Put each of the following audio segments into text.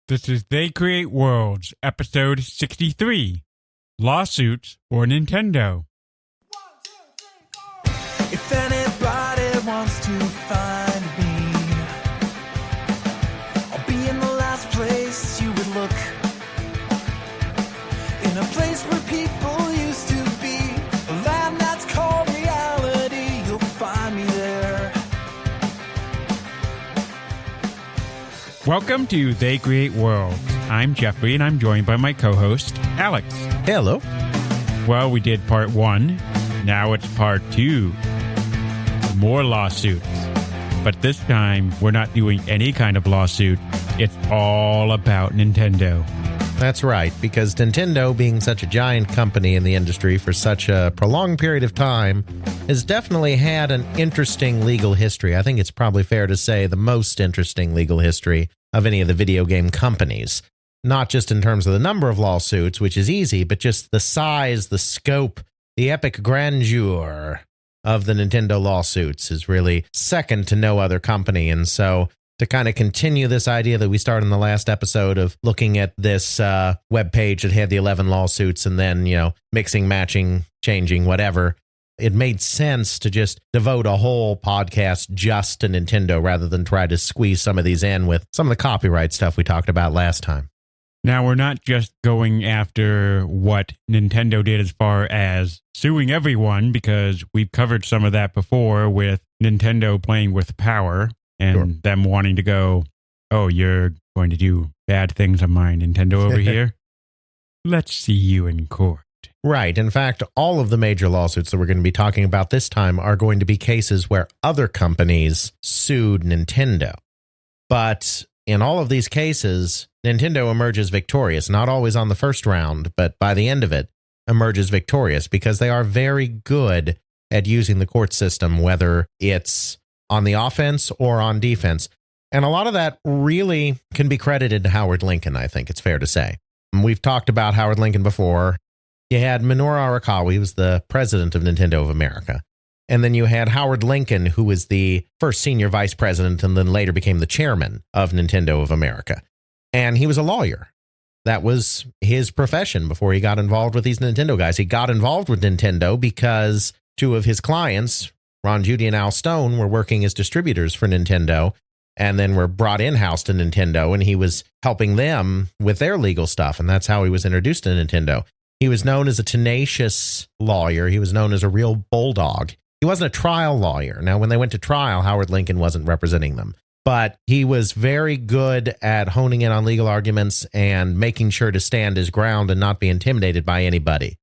This is They Create Worlds, episode 63, Lawsuits for Nintendo. If anybody wants to find me, I'll be in the last place you would look. In a place where people used to be, a land that's called reality, you'll find me there. Welcome to They Create Worlds. I'm Jeffrey, and I'm joined by my co-host, Alex. Hello. Well, we did part 1. Now it's part 2. More lawsuits. But this time, we're not doing any kind of lawsuit. It's all about Nintendo. That's right, because Nintendo, being such a giant company in the industry for such a prolonged period of time, has definitely had an interesting legal history. I think it's probably fair to say the most interesting legal history of any of the video game companies. Not just in terms of the number of lawsuits, which is easy, but just the size, the scope, the epic grandeur of the Nintendo lawsuits is really second to no other company. And so to kind of continue this idea that we started in the last episode of looking at this webpage that had the 11 lawsuits and then, mixing, matching, changing, whatever, it made sense to just devote a whole podcast just to Nintendo rather than try to squeeze some of these in with some of the copyright stuff we talked about last time. Now, we're not just going after what Nintendo did as far as suing everyone, because we've covered some of that before with Nintendo playing with power and them wanting to go, oh, you're going to do bad things on my Nintendo over here? Let's see you in court. Right. In fact, all of the major lawsuits that we're going to be talking about this time are going to be cases where other companies sued Nintendo. But in all of these cases, Nintendo emerges victorious, not always on the first round, but by the end of it, emerges victorious because they are very good at using the court system, whether it's on the offense or on defense. And a lot of that really can be credited to Howard Lincoln, I think it's fair to say. We've talked about Howard Lincoln before. You had Minoru Arakawa, he was the president of Nintendo of America. And then you had Howard Lincoln, who was the first senior vice president and then later became the chairman of Nintendo of America. And he was a lawyer. That was his profession before he got involved with these Nintendo guys. He got involved with Nintendo because two of his clients, Ron Judy and Al Stone, were working as distributors for Nintendo and then were brought in-house to Nintendo, and he was helping them with their legal stuff. And that's how he was introduced to Nintendo. He was known as a tenacious lawyer. He was known as a real bulldog. He wasn't a trial lawyer. Now, when they went to trial, Howard Lincoln wasn't representing them. But he was very good at honing in on legal arguments and making sure to stand his ground and not be intimidated by anybody.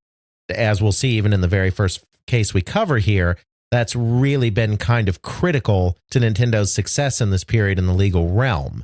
As we'll see even in the very first case we cover here, that's really been kind of critical to Nintendo's success in this period in the legal realm.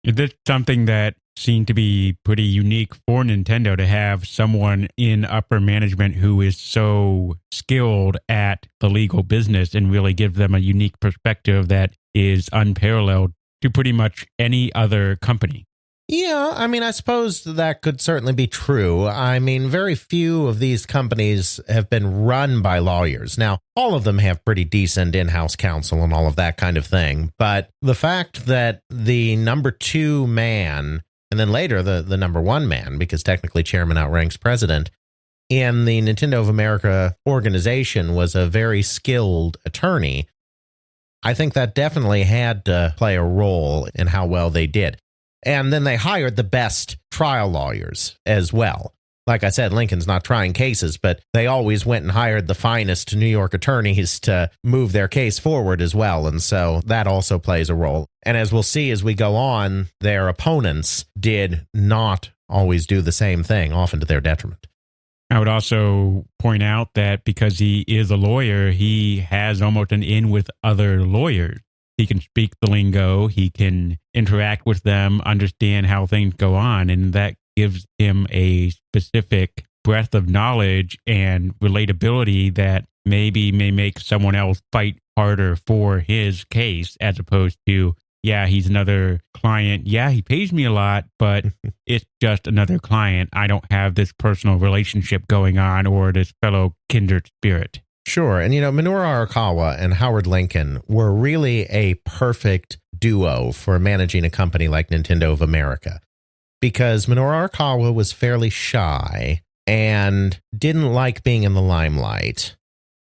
Is this something that seemed to be pretty unique for Nintendo, to have someone in upper management who is so skilled at the legal business and really give them a unique perspective that is unparalleled to pretty much any other company? Yeah, I suppose that could certainly be true. Very few of these companies have been run by lawyers. Now, all of them have pretty decent in-house counsel and all of that kind of thing. But the fact that the number 2 man, and then later the number 1 man, because technically chairman outranks president, in the Nintendo of America organization was a very skilled attorney, I think that definitely had to play a role in how well they did. And then they hired the best trial lawyers as well. Like I said, Lincoln's not trying cases, but they always went and hired the finest New York attorneys to move their case forward as well. And so that also plays a role. And as we'll see as we go on, their opponents did not always do the same thing, often to their detriment. I would also point out that because he is a lawyer, he has almost an in with other lawyers. He can speak the lingo, he can interact with them, understand how things go on, and that gives him a specific breadth of knowledge and relatability that maybe may make someone else fight harder for his case, as opposed to, yeah, he's another client. Yeah, he pays me a lot, but it's just another client. I don't have this personal relationship going on or this fellow kindred spirit. Sure. And, Minoru Arakawa and Howard Lincoln were really a perfect duo for managing a company like Nintendo of America. because Minoru Arakawa was fairly shy and didn't like being in the limelight,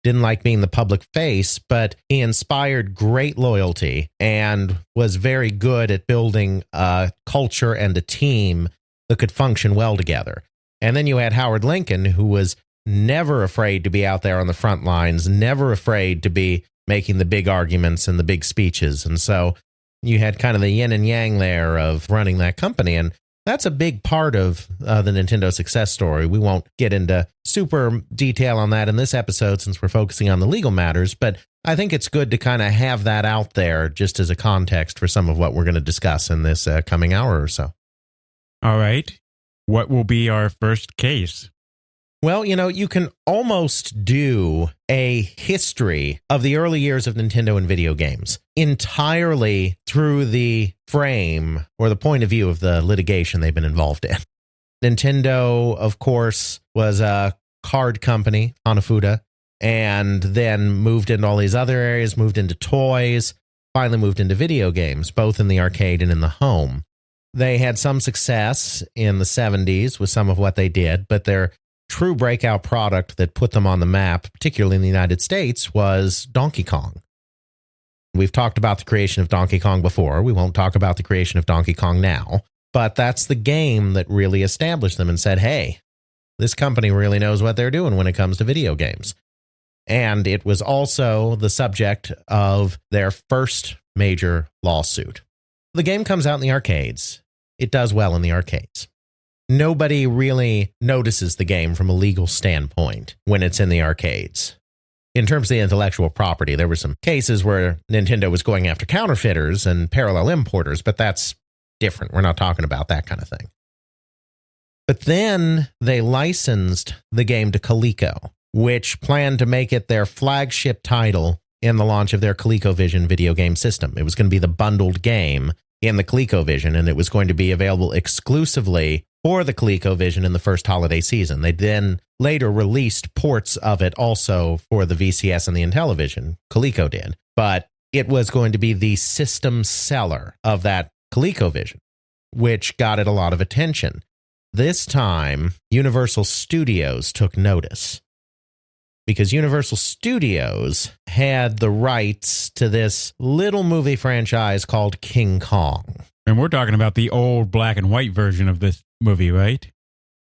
didn't like being the public face, but he inspired great loyalty and was very good at building a culture and a team that could function well together. And then you had Howard Lincoln, who was never afraid to be out there on the front lines, never afraid to be making the big arguments and the big speeches. And so you had kind of the yin and yang there of running that company. And that's a big part of the Nintendo success story. We won't get into super detail on that in this episode since we're focusing on the legal matters, but I think it's good to kind of have that out there just as a context for some of what we're going to discuss in this coming hour or so. All right. What will be our first case? Well, you can almost do a history of the early years of Nintendo and video games entirely through the frame or the point of view of the litigation they've been involved in. Nintendo, of course, was a card company, Hanafuda, and then moved into all these other areas, moved into toys, finally moved into video games, both in the arcade and in the home. They had some success in the 70s with some of what they did, but their true breakout product that put them on the map, particularly in the United States, was Donkey Kong. We've talked about the creation of Donkey Kong before. We won't talk about the creation of Donkey Kong now, but that's the game that really established them and said, hey, this company really knows what they're doing when it comes to video games. And it was also the subject of their first major lawsuit. The game comes out in the arcades. It does well in the arcades. Nobody really notices the game from a legal standpoint when it's in the arcades. In terms of the intellectual property, there were some cases where Nintendo was going after counterfeiters and parallel importers, but that's different. We're not talking about that kind of thing. But then they licensed the game to Coleco, which planned to make it their flagship title in the launch of their ColecoVision video game system. It was going to be the bundled game in the ColecoVision, and it was going to be available exclusively for the ColecoVision in the first holiday season. They then later released ports of it also for the VCS and the Intellivision. Coleco did. But it was going to be the system seller of that ColecoVision, which got it a lot of attention. This time, Universal Studios took notice because Universal Studios had the rights to this little movie franchise called King Kong. And we're talking about the old black and white version of this movie, right?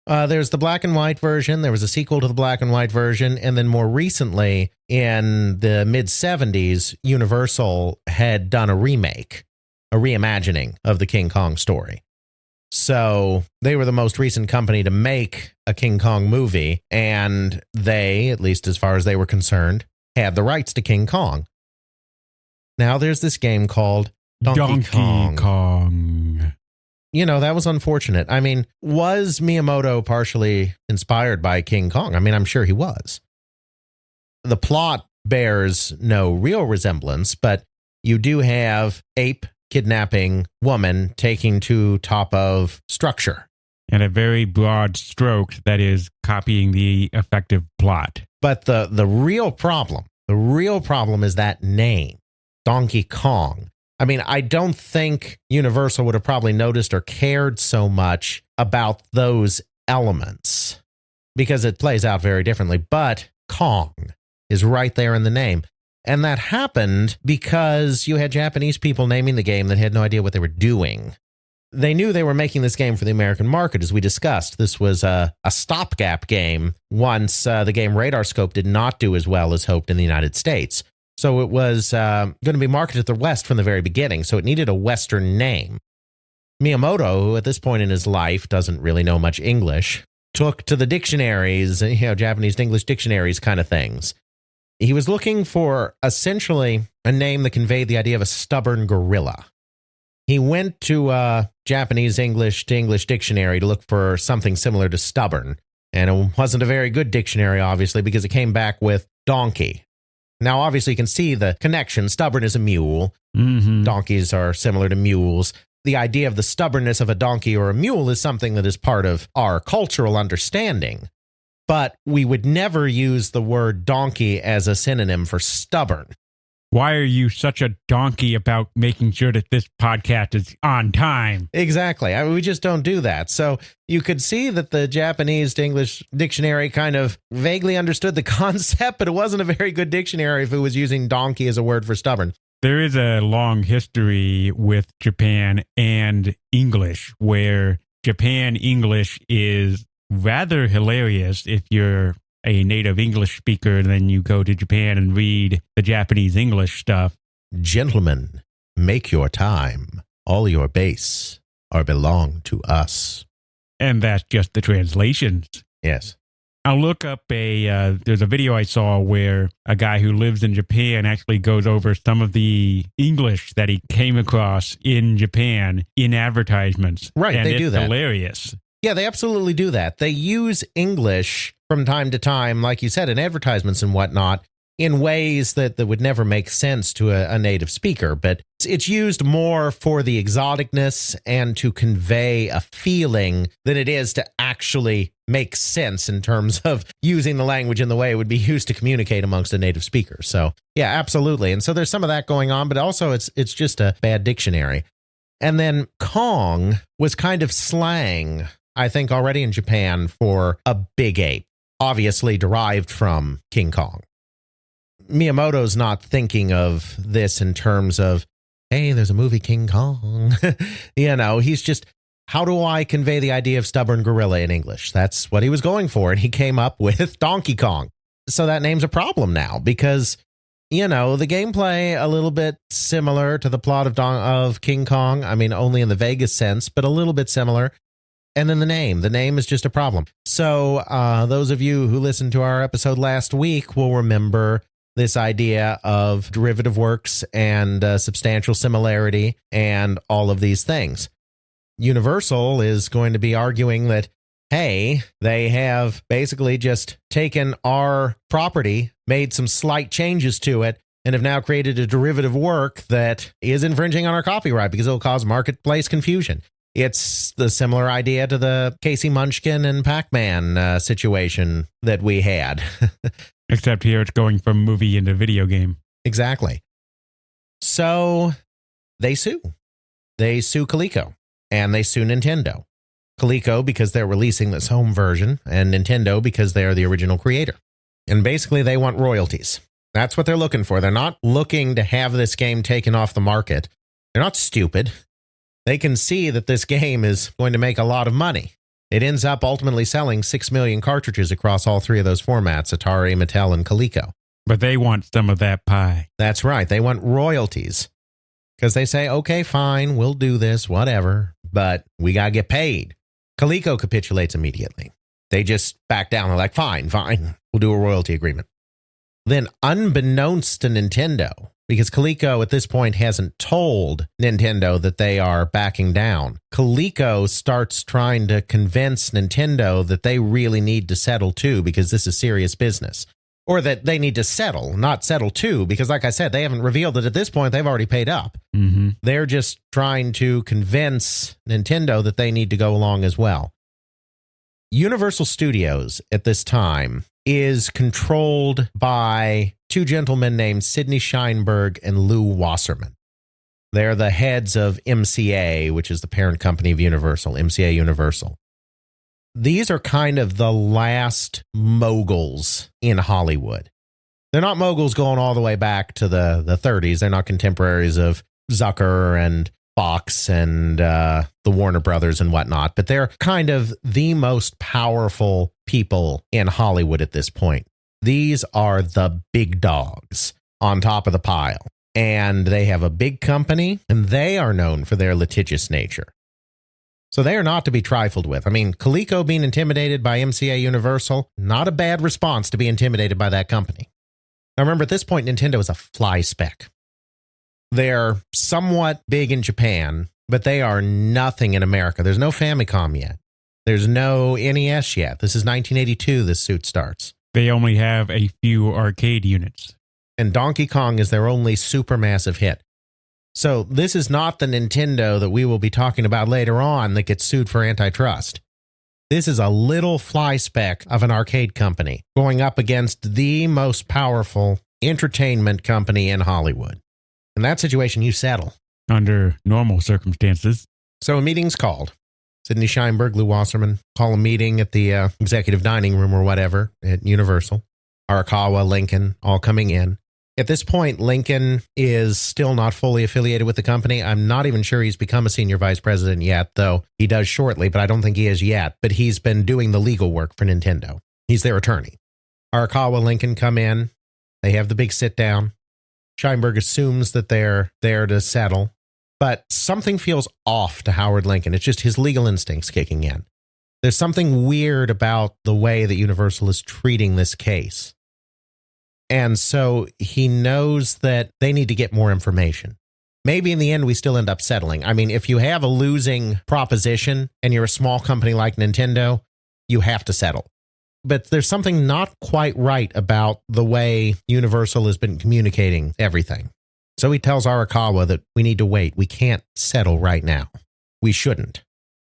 There's the black and white version. There was a sequel to the black and white version. And then more recently, in the mid-70s, Universal had done a remake, a reimagining of the King Kong story. So they were the most recent company to make a King Kong movie. And they, at least as far as they were concerned, had the rights to King Kong. Now there's this game called Donkey Kong. That was unfortunate. I mean, was Miyamoto partially inspired by King Kong? I mean, I'm sure he was. The plot bears no real resemblance, but you do have ape kidnapping woman taking to top of structure. And a very broad stroke that is copying the effective plot. But the real problem is that name, Donkey Kong. I mean, I don't think Universal would have probably noticed or cared so much about those elements because it plays out very differently. But Kong is right there in the name. And that happened because you had Japanese people naming the game that had no idea what they were doing. They knew they were making this game for the American market, as we discussed. This was a stopgap game once the game Radar Scope did not do as well as hoped in the United States. So it was going to be marketed to the West from the very beginning, so it needed a Western name. Miyamoto, who at this point in his life doesn't really know much English, took to the dictionaries, Japanese to English dictionaries kind of things. He was looking for essentially a name that conveyed the idea of a stubborn gorilla. He went to a Japanese English to English dictionary to look for something similar to stubborn, and it wasn't a very good dictionary, obviously, because it came back with donkey. Now, obviously, you can see the connection. Stubborn is a mule. Mm-hmm. Donkeys are similar to mules. The idea of the stubbornness of a donkey or a mule is something that is part of our cultural understanding. But we would never use the word donkey as a synonym for stubborn. Why are you such a donkey about making sure that this podcast is on time? Exactly. I mean, we just don't do that. So you could see that the Japanese to English dictionary kind of vaguely understood the concept, but it wasn't a very good dictionary if it was using donkey as a word for stubborn. There is a long history with Japan and English where Japan English is rather hilarious if you're a native English speaker, and then you go to Japan and read the Japanese English stuff. Gentlemen, make your time. All your base are belong to us. And that's just the translations. Yes. I'll look up there's a video I saw where a guy who lives in Japan actually goes over some of the English that he came across in Japan in advertisements. Right, and they do that. Hilarious. Yeah, they absolutely do that. They use English from time to time, like you said, in advertisements and whatnot, in ways that would never make sense to a native speaker. But it's used more for the exoticness and to convey a feeling than it is to actually make sense in terms of using the language in the way it would be used to communicate amongst a native speaker. So, yeah, absolutely. And so there's some of that going on, but also it's just a bad dictionary. And then Kong was kind of slang, I think, already in Japan for a big ape, obviously derived from King Kong. Miyamoto's not thinking of this in terms of, hey, there's a movie King Kong. He's just, how do I convey the idea of stubborn gorilla in English? That's what he was going for, and he came up with Donkey Kong. So that name's a problem now because, the gameplay a little bit similar to the plot of King Kong. I mean, only in the Vegas sense, but a little bit similar. And then the name is just a problem. So those of you who listened to our episode last week will remember this idea of derivative works and substantial similarity and all of these things. Universal is going to be arguing that, hey, they have basically just taken our property, made some slight changes to it, and have now created a derivative work that is infringing on our copyright because it'll cause marketplace confusion. It's the similar idea to the Casey Munchkin and Pac-Man situation that we had. Except here it's going from movie into video game. Exactly. So they sue. They sue Coleco and they sue Nintendo. Coleco because they're releasing this home version, and Nintendo because they are the original creator. And basically they want royalties. That's what they're looking for. They're not looking to have this game taken off the market. They're not stupid. They can see that this game is going to make a lot of money. It ends up ultimately selling 6 million cartridges across all three of those formats, Atari, Mattel, and Coleco. But they want some of that pie. That's right. They want royalties because they say, okay, fine, we'll do this, whatever, but we got to get paid. Coleco capitulates immediately. They just back down. They're like, fine, we'll do a royalty agreement. Then unbeknownst to Nintendo, because Coleco at this point hasn't told Nintendo that they are backing down, Coleco starts trying to convince Nintendo that they really need to settle too because this is serious business. Or that they need to settle, not settle too, because like I said, they haven't revealed that at this point they've already paid up. Mm-hmm. They're just trying to convince Nintendo that they need to go along as well. Universal Studios at this time is controlled by two gentlemen named Sidney Sheinberg and Lou Wasserman. They're the heads of MCA, which is the parent company of Universal, MCA Universal. These are kind of the last moguls in Hollywood. They're not moguls going all the way back to the 30s. They're not contemporaries of Zucker and Fox and the Warner Brothers and whatnot, but they're kind of the most powerful people in Hollywood at this point. These are the big dogs on top of the pile, and they have a big company, and they are known for their litigious nature. So they are not to be trifled with. I mean, Coleco being intimidated by MCA Universal, not a bad response to be intimidated by that company. Now remember, at this point, Nintendo is a fly speck. They're somewhat big in Japan, but they are nothing in America. There's no Famicom yet. There's no NES yet. This is 1982, this suit starts. They only have a few arcade units. And Donkey Kong is their only supermassive hit. So this is not the Nintendo that we will be talking about later on that gets sued for antitrust. This is a little fly speck of an arcade company going up against the most powerful entertainment company in Hollywood. In that situation, you settle. Under normal circumstances. So a meeting's called. Sidney Sheinberg, Lou Wasserman call a meeting at the executive dining room or whatever at Universal. Arakawa, Lincoln, all coming in. At this point, Lincoln is still not fully affiliated with the company. I'm not even sure he's become a senior vice president yet, though he does shortly, but I don't think he is yet. But he's been doing the legal work for Nintendo. He's their attorney. Arakawa, Lincoln come in. They have the big sit down. Sheinberg assumes that they're there to settle. But something feels off to Howard Lincoln. It's just his legal instincts kicking in. There's something weird about the way that Universal is treating this case. And so he knows that they need to get more information. Maybe in the end, we still end up settling. I mean, if you have a losing proposition and you're a small company like Nintendo, you have to settle. But there's something not quite right about the way Universal has been communicating everything. So he tells Arakawa that we need to wait. We can't settle right now. We shouldn't.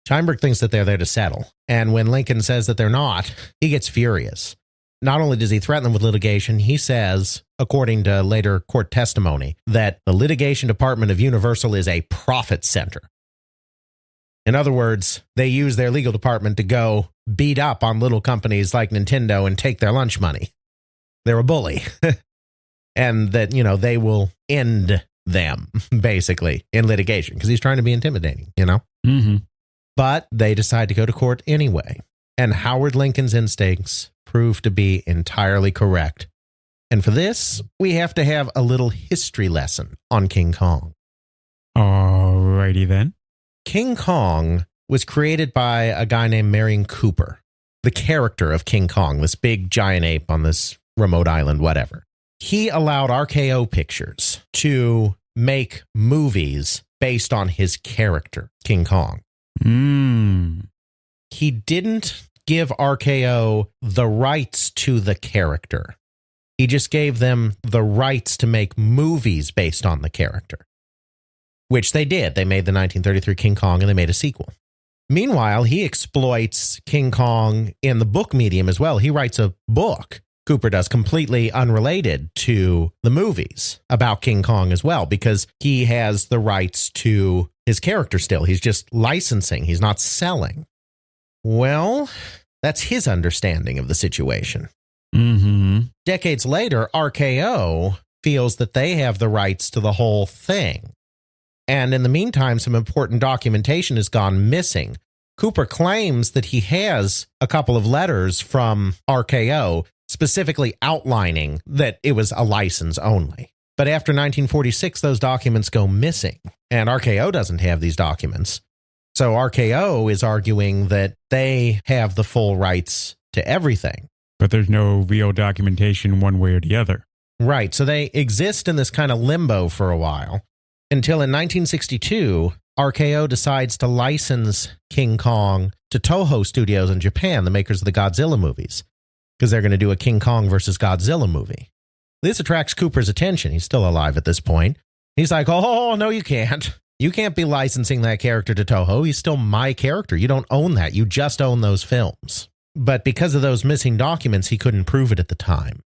Sheinberg thinks that they're there to settle. And when Lincoln says that they're not, he gets furious. Not only does he threaten them with litigation, he says, according to later court testimony, that the litigation department of Universal is a profit center. In other words, they use their legal department to go beat up on little companies like Nintendo and take their lunch money. They're a bully. And that, they will end them, basically, in litigation, because he's trying to be intimidating, Mm-hmm. But they decide to go to court anyway. And Howard Lincoln's instincts prove to be entirely correct. And for this, we have to have a little history lesson on King Kong. Alrighty then. King Kong was created by a guy named Marion Cooper, the character of King Kong, this big giant ape on this remote island, whatever. He allowed RKO Pictures to make movies based on his character, King Kong. He didn't give RKO the rights to the character. He just gave them the rights to make movies based on the character, which they did. They made the 1933 King Kong and they made a sequel. Meanwhile, he exploits King Kong in the book medium as well. He writes a book, Cooper does, completely unrelated to the movies about King Kong as well, because he has the rights to his character still. He's just licensing. He's not selling. Well, that's his understanding of the situation. Mm-hmm. Decades later, RKO feels that they have the rights to the whole thing. And in the meantime, some important documentation has gone missing. Cooper claims that he has a couple of letters from RKO specifically outlining that it was a license only. But after 1946, those documents go missing, and RKO doesn't have these documents. So RKO is arguing that they have the full rights to everything. But there's no real documentation one way or the other. Right, so they exist in this kind of limbo for a while, until in 1962, RKO decides to license King Kong to Toho Studios in Japan, the makers of the Godzilla movies, because they're going to do a King Kong versus Godzilla movie. This attracts Cooper's attention. He's still alive at this point. He's like, oh, no, you can't. You can't be licensing that character to Toho. He's still my character. You don't own that. You just own those films. But because of those missing documents, he couldn't prove it at the time.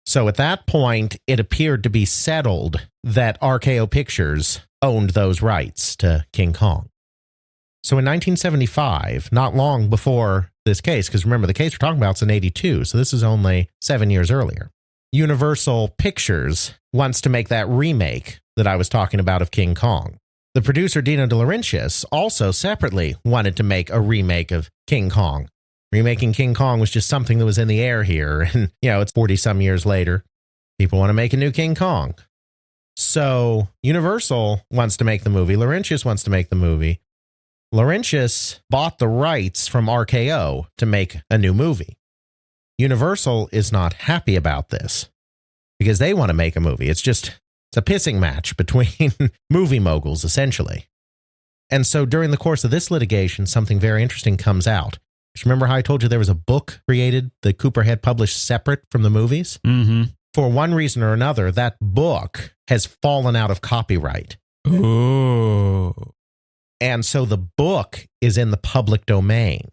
So at that point, it appeared to be settled that RKO Pictures owned those rights to King Kong. So in 1975, not long before this case, because remember, the case we're talking about is in 82, so this is only 7 years earlier, Universal Pictures wants to make that remake that I was talking about of King Kong. The producer, Dino De Laurentiis, also separately wanted to make a remake of King Kong. Remaking King Kong was just something that was in the air here. And, it's 40-some years later. People want to make a new King Kong. So Universal wants to make the movie. Laurentiis wants to make the movie. Laurentiis bought the rights from RKO to make a new movie. Universal is not happy about this because they want to make a movie. It's a pissing match between movie moguls, essentially. And so during the course of this litigation, something very interesting comes out. Remember how I told you there was a book created that Cooper had published separate from the movies? Mm-hmm. For one reason or another, that book has fallen out of copyright. Ooh. And so the book is in the public domain.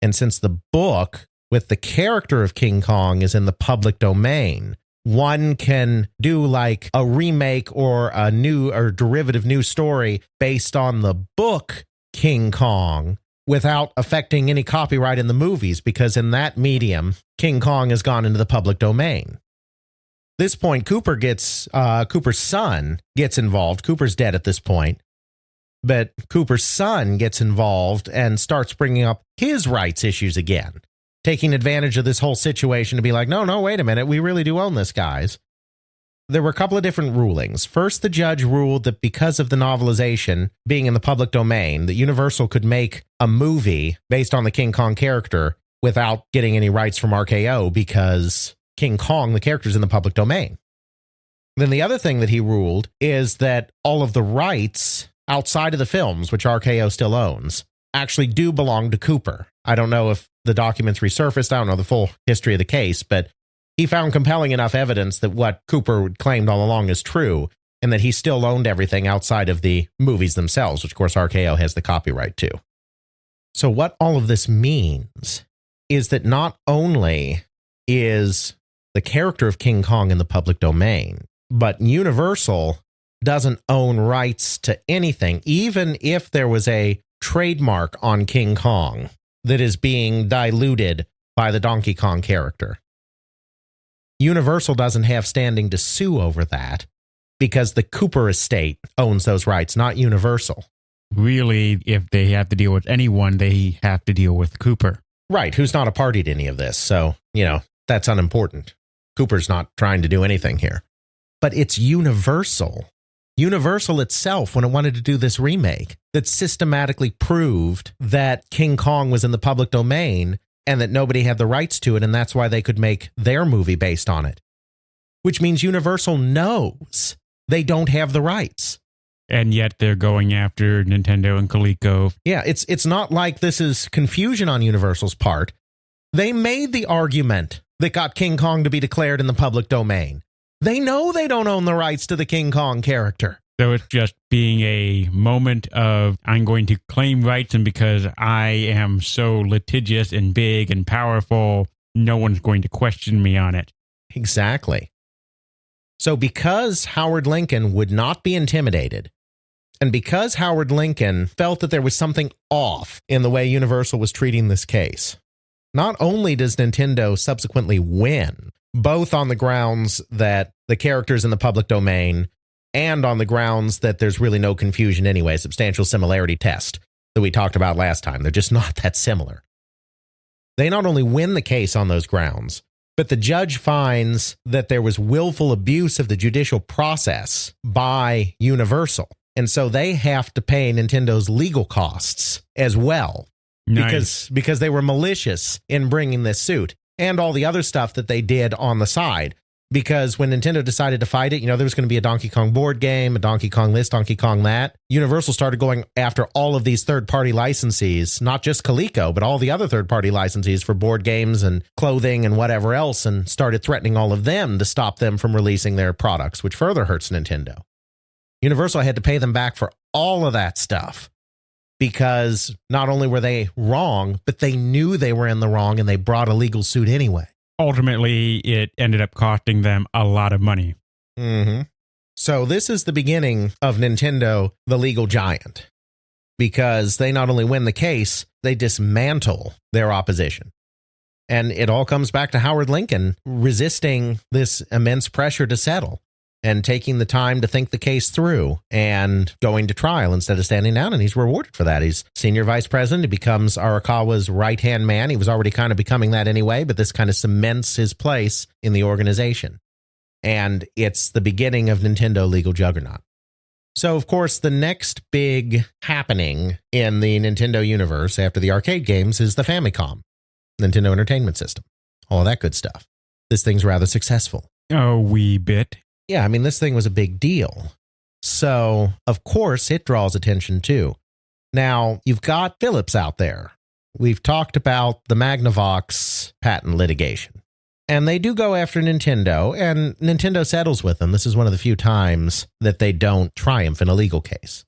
And since the book with the character of King Kong is in the public domain, One can do like a remake or a new or derivative new story based on the book King Kong without affecting any copyright in the movies, because in that medium, King Kong has gone into the public domain. This point, Cooper's son gets involved. Cooper's dead at this point, but Cooper's son gets involved and starts bringing up his rights issues again, taking advantage of this whole situation to be like, no, wait a minute. We really do own this, guys. There were a couple of different rulings. First, the judge ruled that because of the novelization being in the public domain, that Universal could make a movie based on the King Kong character without getting any rights from RKO because King Kong, the character, is in the public domain. Then the other thing that he ruled is that all of the rights outside of the films, which RKO still owns, actually do belong to Cooper. I don't know if the documents resurfaced. I don't know the full history of the case, but he found compelling enough evidence that what Cooper claimed all along is true, and that he still owned everything outside of the movies themselves, which of course RKO has the copyright to. So what all of this means is that not only is the character of King Kong in the public domain, but Universal doesn't own rights to anything, even if there was a trademark on King Kong that is being diluted by the Donkey Kong character. Universal doesn't have standing to sue over that because the Cooper estate owns those rights, not Universal. Really, if they have to deal with anyone, they have to deal with Cooper. Right, who's not a party to any of this. So, that's unimportant. Cooper's not trying to do anything here. But it's Universal itself, when it wanted to do this remake, that systematically proved that King Kong was in the public domain and that nobody had the rights to it, and that's why they could make their movie based on it. Which means Universal knows they don't have the rights. And yet they're going after Nintendo and Coleco. Yeah, it's not like this is confusion on Universal's part. They made the argument that got King Kong to be declared in the public domain. They know they don't own the rights to the King Kong character. So it's just being a moment of, I'm going to claim rights, and because I am so litigious and big and powerful, no one's going to question me on it. Exactly. So because Howard Lincoln would not be intimidated, and because Howard Lincoln felt that there was something off in the way Universal was treating this case, not only does Nintendo subsequently win, both on the grounds that the character's in the public domain and on the grounds that there's really no confusion anyway, substantial similarity test that we talked about last time. They're just not that similar. They not only win the case on those grounds, but the judge finds that there was willful abuse of the judicial process by Universal. And so they have to pay Nintendo's legal costs as well. Nice. Because they were malicious in bringing this suit and all the other stuff that they did on the side. Because when Nintendo decided to fight it, there was going to be a Donkey Kong board game, a Donkey Kong this, Donkey Kong that. Universal started going after all of these third-party licensees, not just Coleco, but all the other third-party licensees for board games and clothing and whatever else, and started threatening all of them to stop them from releasing their products, which further hurts Nintendo. Universal had to pay them back for all of that stuff because not only were they wrong, but they knew they were in the wrong, and they brought a legal suit anyway. Ultimately, it ended up costing them a lot of money. Mm-hmm. So this is the beginning of Nintendo, the legal giant, because they not only win the case, they dismantle their opposition. And it all comes back to Howard Lincoln resisting this immense pressure to settle and taking the time to think the case through and going to trial instead of standing down. And he's rewarded for that. He's senior vice president. He becomes Arakawa's right-hand man. He was already kind of becoming that anyway, but this kind of cements his place in the organization. And it's the beginning of Nintendo legal juggernaut. So, of course, the next big happening in the Nintendo universe after the arcade games is the Famicom, Nintendo Entertainment System, all of that good stuff. This thing's rather successful. A wee bit. Yeah, I mean, this thing was a big deal. So, of course, it draws attention too. Now, you've got Philips out there. We've talked about the Magnavox patent litigation. And they do go after Nintendo, and Nintendo settles with them. This is one of the few times that they don't triumph in a legal case.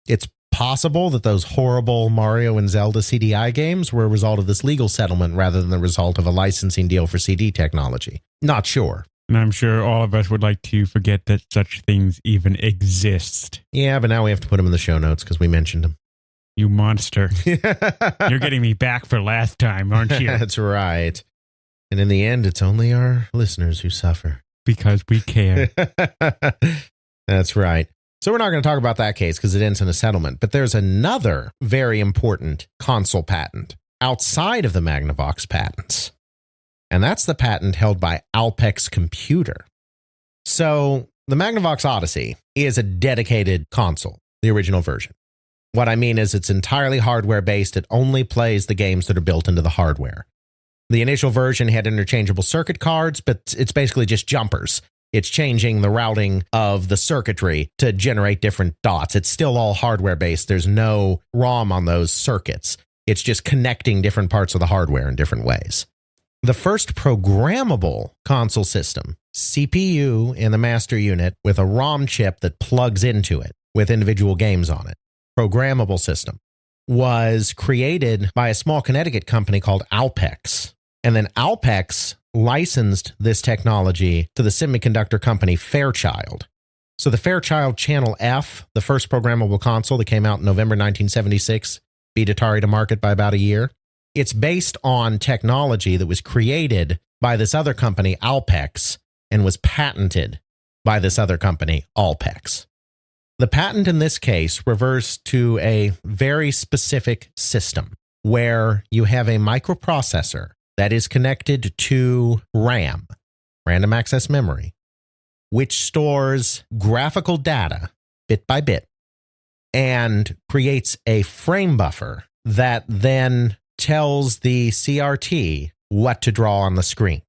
It's possible that those horrible Mario and Zelda CDI games were a result of this legal settlement rather than the result of a licensing deal for CD technology. Not sure. And I'm sure all of us would like to forget that such things even exist. Yeah, but now we have to put them in the show notes because we mentioned them. You monster. You're getting me back for last time, aren't you? That's right. And in the end, it's only our listeners who suffer. Because we care. That's right. So we're not going to talk about that case because it ends in a settlement. But there's another very important console patent outside of the Magnavox patents. And that's the patent held by Alpex Computer. So the Magnavox Odyssey is a dedicated console, the original version. What I mean is it's entirely hardware-based. It only plays the games that are built into the hardware. The initial version had interchangeable circuit cards, but it's basically just jumpers. It's changing the routing of the circuitry to generate different dots. It's still all hardware-based. There's no ROM on those circuits. It's just connecting different parts of the hardware in different ways. The first programmable console system, CPU in the master unit with a ROM chip that plugs into it with individual games on it, programmable system, was created by a small Connecticut company called Alpex. And then Alpex licensed this technology to the semiconductor company Fairchild. So the Fairchild Channel F, the first programmable console that came out in November 1976, beat Atari to market by about a year. It's based on technology that was created by this other company, Alpex, and was patented by this other company, Alpex. The patent in this case refers to a very specific system where you have a microprocessor that is connected to RAM, random access memory, which stores graphical data bit by bit and creates a frame buffer that then tells the CRT what to draw on the screen.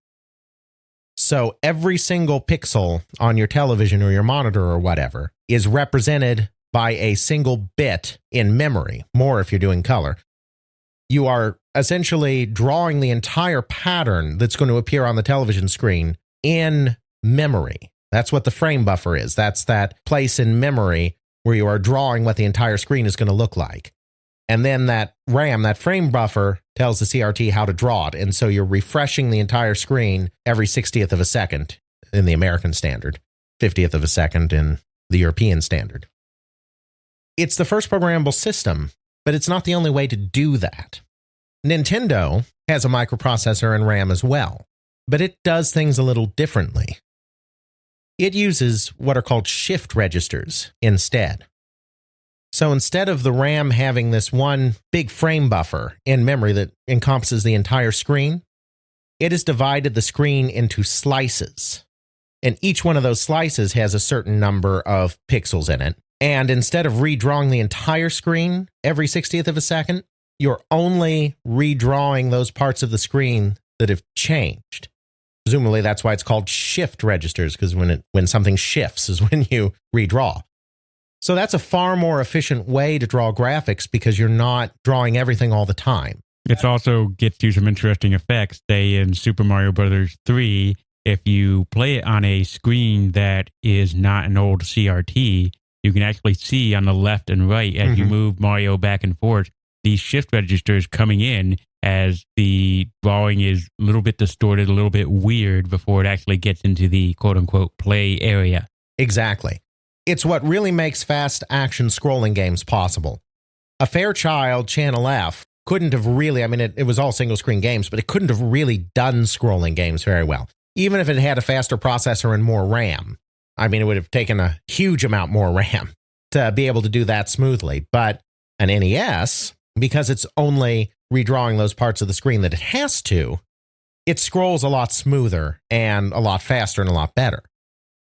So every single pixel on your television or your monitor or whatever is represented by a single bit in memory, more if you're doing color. You are essentially drawing the entire pattern that's going to appear on the television screen in memory. That's what the frame buffer is. That's that place in memory where you are drawing what the entire screen is going to look like. And then that RAM, that frame buffer, tells the CRT how to draw it. And so you're refreshing the entire screen every 60th of a second in the American standard, 50th of a second in the European standard. It's the first programmable system, but it's not the only way to do that. Nintendo has a microprocessor and RAM as well, but it does things a little differently. It uses what are called shift registers instead. So instead of the RAM having this one big frame buffer in memory that encompasses the entire screen, it has divided the screen into slices. And each one of those slices has a certain number of pixels in it. And instead of redrawing the entire screen every 60th of a second, you're only redrawing those parts of the screen that have changed. Presumably that's why it's called shift registers, because when something shifts is when you redraw. So that's a far more efficient way to draw graphics because you're not drawing everything all the time. It also gets you some interesting effects. Say in Super Mario Brothers 3, if you play it on a screen that is not an old CRT, you can actually see on the left and right as you move Mario back and forth, these shift registers coming in as the drawing is a little bit distorted, a little bit weird before it actually gets into the quote-unquote play area. Exactly. It's what really makes fast action scrolling games possible. A Fairchild Channel F couldn't have really, it was all single screen games, but it couldn't have really done scrolling games very well. Even if it had a faster processor and more RAM. It would have taken a huge amount more RAM to be able to do that smoothly. But an NES, because it's only redrawing those parts of the screen that it has to, it scrolls a lot smoother and a lot faster and a lot better.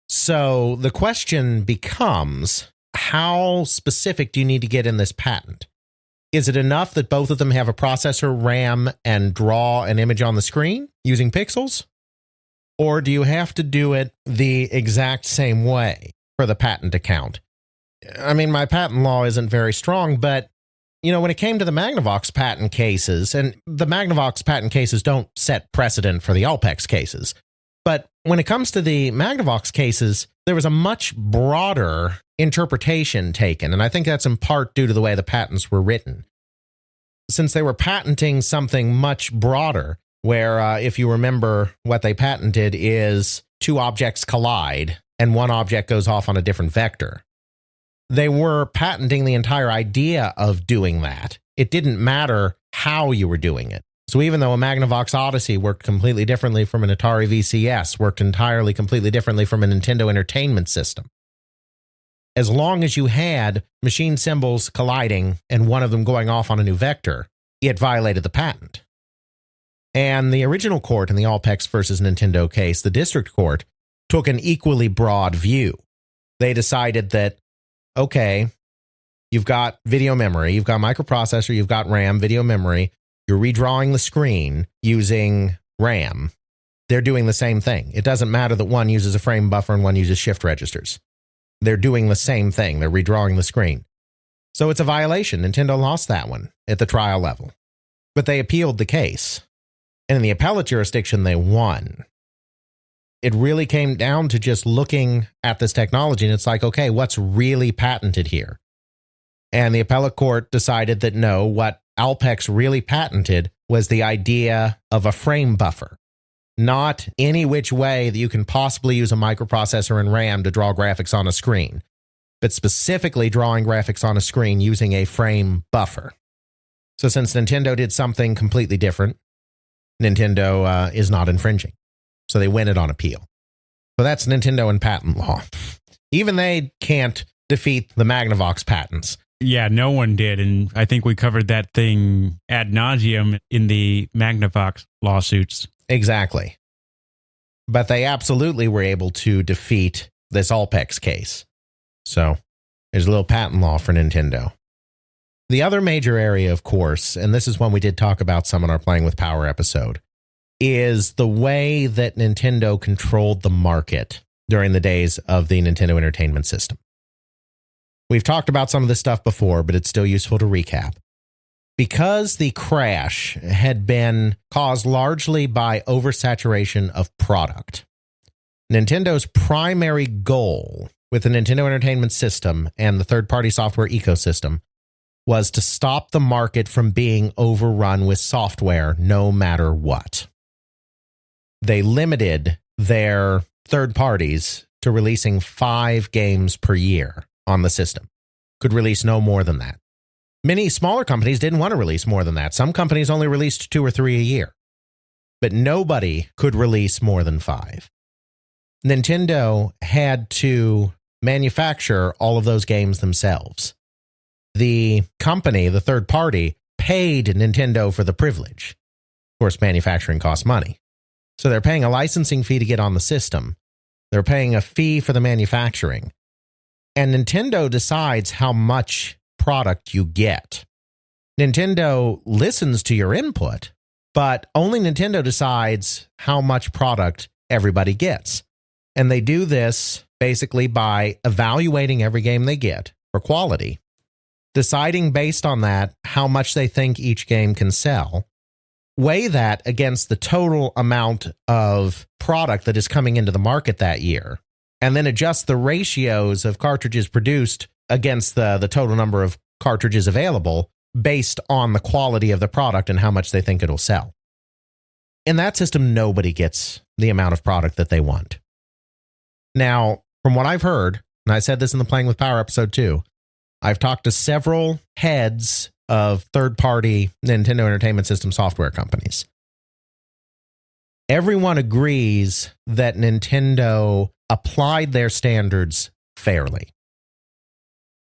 So the question becomes, how specific do you need to get in this patent? Is it enough that both of them have a processor, RAM, and draw an image on the screen using pixels? Or do you have to do it the exact same way for the patent to count? My patent law isn't very strong, but when it came to the Magnavox patent cases, and the Magnavox patent cases don't set precedent for the Alpex cases, but when it comes to the Magnavox cases, there was a much broader interpretation taken, and I think that's in part due to the way the patents were written. Since they were patenting something much broader, where if you remember what they patented is two objects collide and one object goes off on a different vector. They were patenting the entire idea of doing that. It didn't matter how you were doing it. So even though a Magnavox Odyssey worked completely differently from an Atari VCS, worked entirely completely differently from a Nintendo Entertainment System, as long as you had machine symbols colliding and one of them going off on a new vector, it violated the patent. And the original court in the Alpex versus Nintendo case, the district court, took an equally broad view. They decided that, okay, you've got video memory, you've got microprocessor, you've got RAM, video memory, you're redrawing the screen using RAM. They're doing the same thing. It doesn't matter that one uses a frame buffer and one uses shift registers. They're doing the same thing. They're redrawing the screen. So it's a violation. Nintendo lost that one at the trial level. But they appealed the case. And in the appellate jurisdiction, they won. It really came down to just looking at this technology, and it's like, okay, what's really patented here? And the appellate court decided that no, what Alpex really patented was the idea of a frame buffer. Not any which way that you can possibly use a microprocessor and RAM to draw graphics on a screen, but specifically drawing graphics on a screen using a frame buffer. So since Nintendo did something completely different, Nintendo is not infringing. So they win it on appeal. So that's Nintendo and patent law. Even they can't defeat the Magnavox patents. Yeah, no one did. And I think we covered that thing ad nauseum in the Magnavox lawsuits. Exactly. But they absolutely were able to defeat this Alpex case. So there's a little patent law for Nintendo. The other major area, of course, and this is one we did talk about some in our Playing with Power episode, is the way that Nintendo controlled the market during the days of the Nintendo Entertainment System. We've talked about some of this stuff before, but it's still useful to recap. Because the crash had been caused largely by oversaturation of product, Nintendo's primary goal with the Nintendo Entertainment System and the third-party software ecosystem was to stop the market from being overrun with software no matter what. They limited their third parties to releasing 5 games per year on the system. Could release no more than that. Many smaller companies didn't want to release more than that. Some companies only released 2 or 3 a year. But nobody could release more than 5. Nintendo had to manufacture all of those games themselves. The company, the third party, paid Nintendo for the privilege. Of course, manufacturing costs money. So they're paying a licensing fee to get on the system. They're paying a fee for the manufacturing. And Nintendo decides how much product you get. Nintendo listens to your input, but only Nintendo decides how much product everybody gets. And they do this basically by evaluating every game they get for quality, deciding based on that how much they think each game can sell, weigh that against the total amount of product that is coming into the market that year, and then adjust the ratios of cartridges produced against the total number of cartridges available based on the quality of the product and how much they think it'll sell. In that system, nobody gets the amount of product that they want. Now, from what I've heard, and I said this in the Playing with Power episode too, I've talked to several heads of third-party Nintendo Entertainment System software companies. Everyone agrees that Nintendo applied their standards fairly.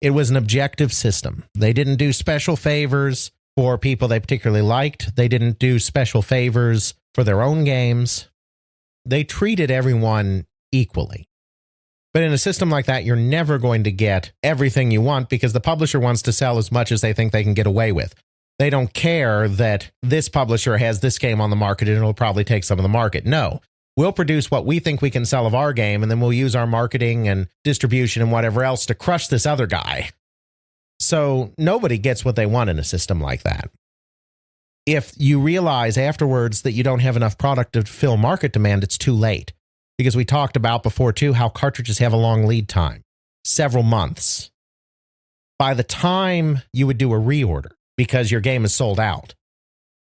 It was an objective system. They didn't do special favors for people they particularly liked. They didn't do special favors for their own games. They treated everyone equally. But in a system like that, you're never going to get everything you want because the publisher wants to sell as much as they think they can get away with. They don't care that this publisher has this game on the market and it'll probably take some of the market. No. We'll produce what we think we can sell of our game, and then we'll use our marketing and distribution and whatever else to crush this other guy. So nobody gets what they want in a system like that. If you realize afterwards that you don't have enough product to fill market demand, it's too late. Because we talked about before, too, how cartridges have a long lead time, several months. By the time you would do a reorder, because your game is sold out,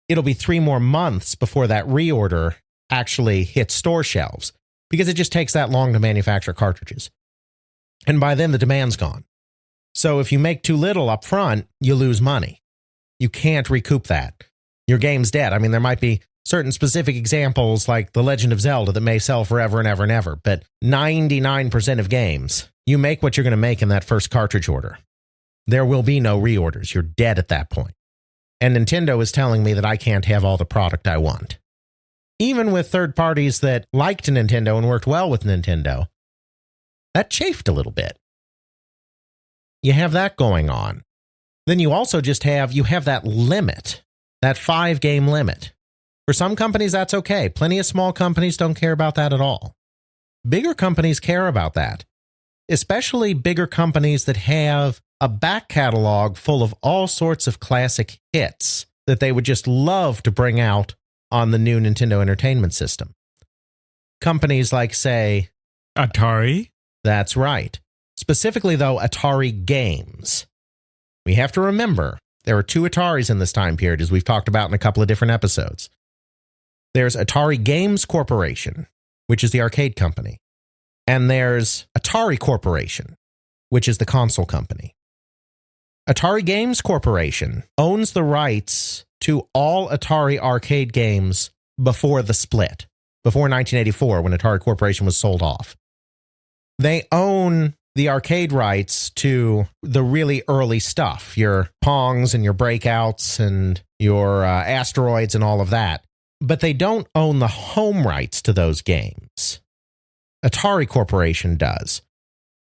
it'll be 3 more months before that reorder actually hits store shelves because it just takes that long to manufacture cartridges. And by then, the demand's gone. So if you make too little up front, you lose money. You can't recoup that. Your game's dead. I mean, there might be certain specific examples like The Legend of Zelda that may sell forever and ever and ever, but 99% of games, you make what you're going to make in that first cartridge order. There will be no reorders. You're dead at that point. And Nintendo is telling me that I can't have all the product I want. Even with third parties that liked Nintendo and worked well with Nintendo, that chafed a little bit. You have that going on. Then you also just have that limit, that 5-game limit. For some companies, that's okay. Plenty of small companies don't care about that at all. Bigger companies care about that, especially bigger companies that have a back catalog full of all sorts of classic hits that they would just love to bring out on the new Nintendo Entertainment System. Companies like, say, Atari. That's right. Specifically, though, Atari Games. We have to remember there are 2 Ataris in this time period, as we've talked about in a couple of different episodes. There's Atari Games Corporation, which is the arcade company. And there's Atari Corporation, which is the console company. Atari Games Corporation owns the rights to all Atari arcade games before the split, before 1984, when Atari Corporation was sold off. They own the arcade rights to the really early stuff, your Pongs and your Breakouts and your Asteroids and all of that. But they don't own the home rights to those games. Atari Corporation does.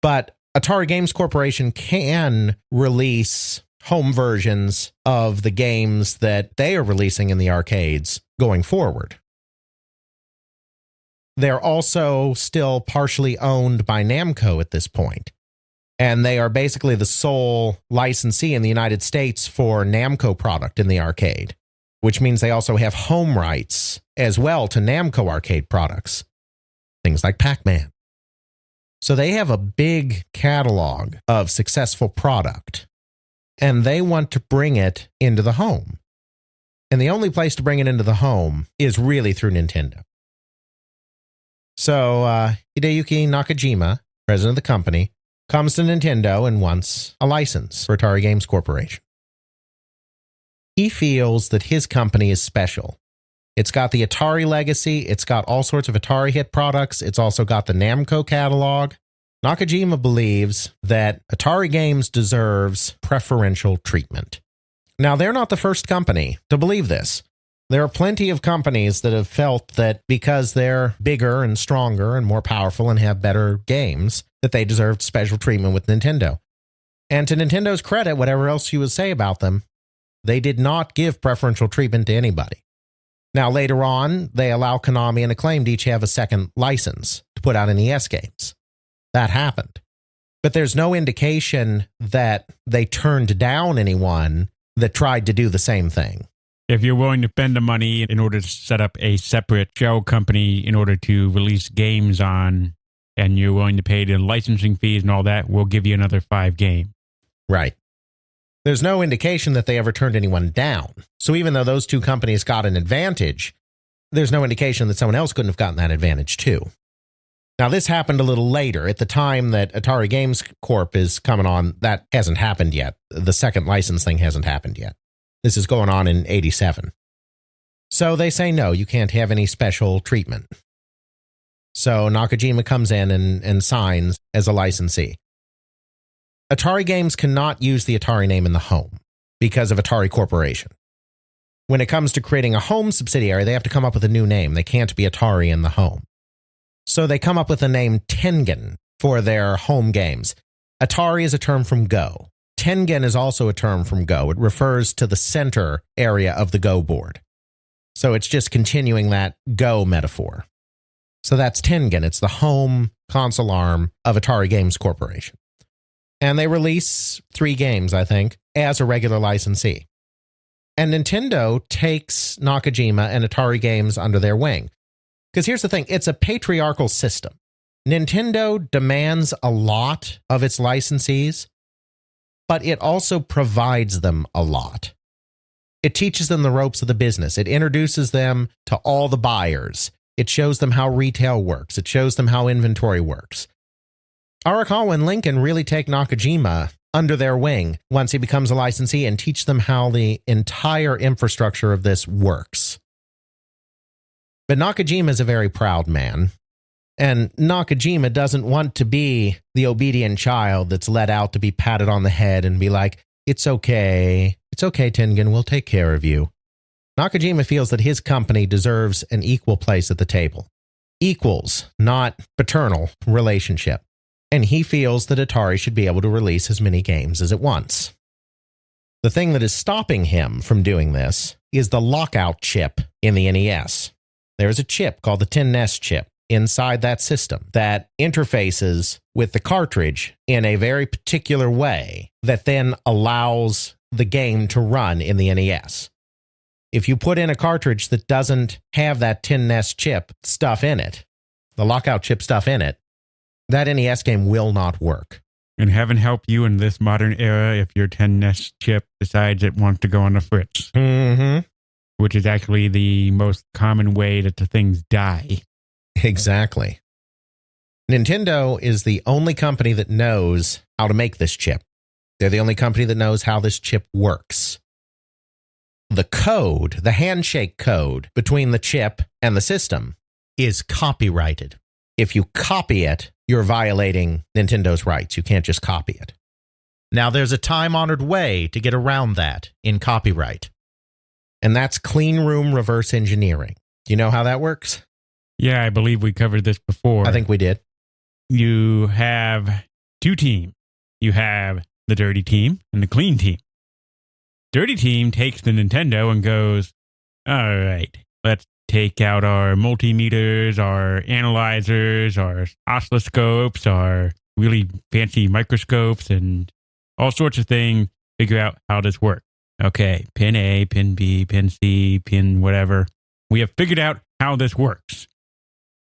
But Atari Games Corporation can release home versions of the games that they are releasing in the arcades going forward. They're also still partially owned by Namco at this point, and they are basically the sole licensee in the United States for Namco product in the arcade, which means they also have home rights as well to Namco arcade products, things like Pac-Man. So they have a big catalog of successful product, and they want to bring it into the home. And the only place to bring it into the home is really through Nintendo. So Hideyuki Nakajima, president of the company, comes to Nintendo and wants a license for Atari Games Corporation. He feels that his company is special. It's got the Atari legacy, it's got all sorts of Atari hit products, it's also got the Namco catalog. Nakajima believes that Atari Games deserves preferential treatment. Now, they're not the first company to believe this. There are plenty of companies that have felt that because they're bigger and stronger and more powerful and have better games, that they deserved special treatment with Nintendo. And to Nintendo's credit, whatever else you would say about them, they did not give preferential treatment to anybody. Now, later on, they allow Konami and Acclaim to each have a second license to put out NES games. That happened. But there's no indication that they turned down anyone that tried to do the same thing. If you're willing to spend the money in order to set up a separate shell company in order to release games on, and you're willing to pay the licensing fees and all that, we'll give you another 5 games. Right. There's no indication that they ever turned anyone down. So even though those 2 companies got an advantage, there's no indication that someone else couldn't have gotten that advantage too. Now, this happened a little later. At the time that Atari Games Corp is coming on, that hasn't happened yet. The second license thing hasn't happened yet. This is going on in 87. So they say, no, you can't have any special treatment. So Nakajima comes in and signs as a licensee. Atari Games cannot use the Atari name in the home because of Atari Corporation. When it comes to creating a home subsidiary, they have to come up with a new name. They can't be Atari in the home. So they come up with the name Tengen for their home games. Atari is a term from Go. Tengen is also a term from Go. It refers to the center area of the Go board. So it's just continuing that Go metaphor. So that's Tengen. It's the home console arm of Atari Games Corporation. And they release 3 games, I think, as a regular licensee. And Nintendo takes Nakajima and Atari Games under their wing. Because here's the thing, it's a patriarchal system. Nintendo demands a lot of its licensees, but it also provides them a lot. It teaches them the ropes of the business. It introduces them to all the buyers. It shows them how retail works. It shows them how inventory works. Arakawa and Lincoln really take Nakajima under their wing once he becomes a licensee and teach them how the entire infrastructure of this works. But Nakajima is a very proud man. And Nakajima doesn't want to be the obedient child that's let out to be patted on the head and be like, it's okay, Tengen, we'll take care of you. Nakajima feels that his company deserves an equal place at the table. Equals, not paternal, relationship. And he feels that Atari should be able to release as many games as it wants. The thing that is stopping him from doing this is the lockout chip in the NES. There is a chip called the 10NES chip inside that system that interfaces with the cartridge in a very particular way that then allows the game to run in the NES. If you put in a cartridge that doesn't have that 10NES chip stuff in it, the lockout chip stuff in it, that NES game will not work. And heaven help you in this modern era if your 10NES chip decides it wants to go on the fritz. Mm-hmm. Which is actually the most common way that the things die. Exactly. Nintendo is the only company that knows how to make this chip. They're the only company that knows how this chip works. The code, the handshake code between the chip and the system is copyrighted. If you copy it, you're violating Nintendo's rights. You can't just copy it. Now, there's a time-honored way to get around that in copyright. And that's clean room reverse engineering. Do you know how that works? Yeah, I believe we covered this before. I think we did. You have two teams. You have the dirty team and the clean team. Dirty team takes the Nintendo and goes, all right, let's take out our multimeters, our analyzers, our oscilloscopes, our really fancy microscopes, and all sorts of things, figure out how this works. Okay, pin A, pin B, pin C, pin whatever. We have figured out how this works.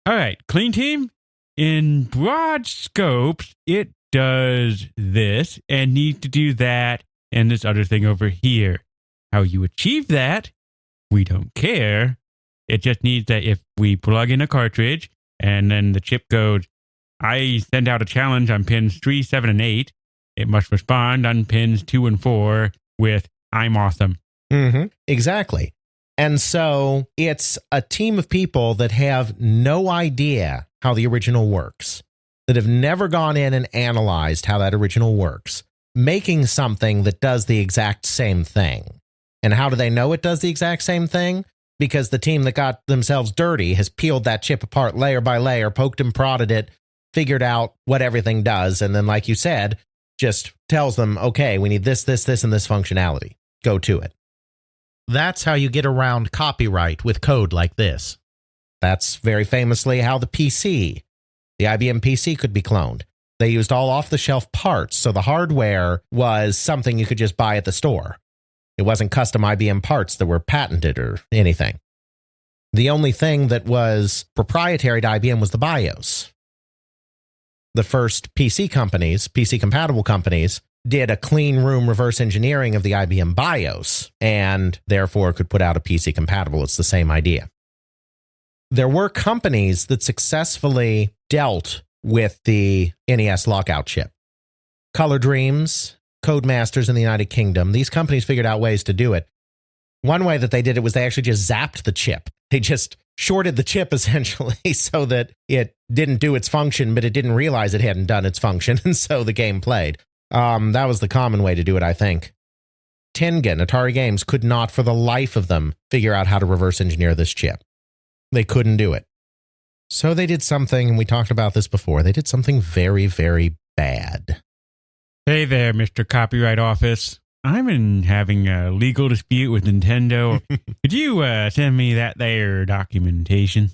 All right, clean team, in broad scopes, it does this and needs to do that and this other thing over here. How you achieve that, we don't care. It just needs that if we plug in a cartridge and then the chip goes, I send out a challenge on pins 3, 7, and 8. It must respond on pins 2 and 4 with, I'm awesome. Mm-hmm. Exactly. And so it's a team of people that have no idea how the original works, that have never gone in and analyzed how that original works, making something that does the exact same thing. And how do they know it does the exact same thing? Because the team that got themselves dirty has peeled that chip apart layer by layer, poked and prodded it, figured out what everything does, and then, like you said, just tells them, okay, we need this, this, this, and this functionality. Go to it. That's how you get around copyright with code like this. That's very famously how the IBM PC could be cloned. They used all off-the-shelf parts, so the hardware was something you could just buy at the store. It wasn't custom IBM parts that were patented or anything. The only thing that was proprietary to IBM was the BIOS. The first PC-compatible companies, did a clean room reverse engineering of the IBM BIOS and therefore could put out a PC compatible. It's the same idea. There were companies that successfully dealt with the NES lockout chip. Color Dreams, Codemasters in the United Kingdom, these companies figured out ways to do it. One way that they did it was they actually just zapped the chip. They just shorted the chip essentially so that it didn't do its function, but it didn't realize it hadn't done its function, and so the game played. That was the common way to do it, I think. Tengen, Atari Games, could not for the life of them figure out how to reverse engineer this chip. They couldn't do it. So they did something, and we talked about this before, they did something very, very bad. Hey there, Mr. Copyright Office. I'm having a legal dispute with Nintendo. Could you send me that there documentation?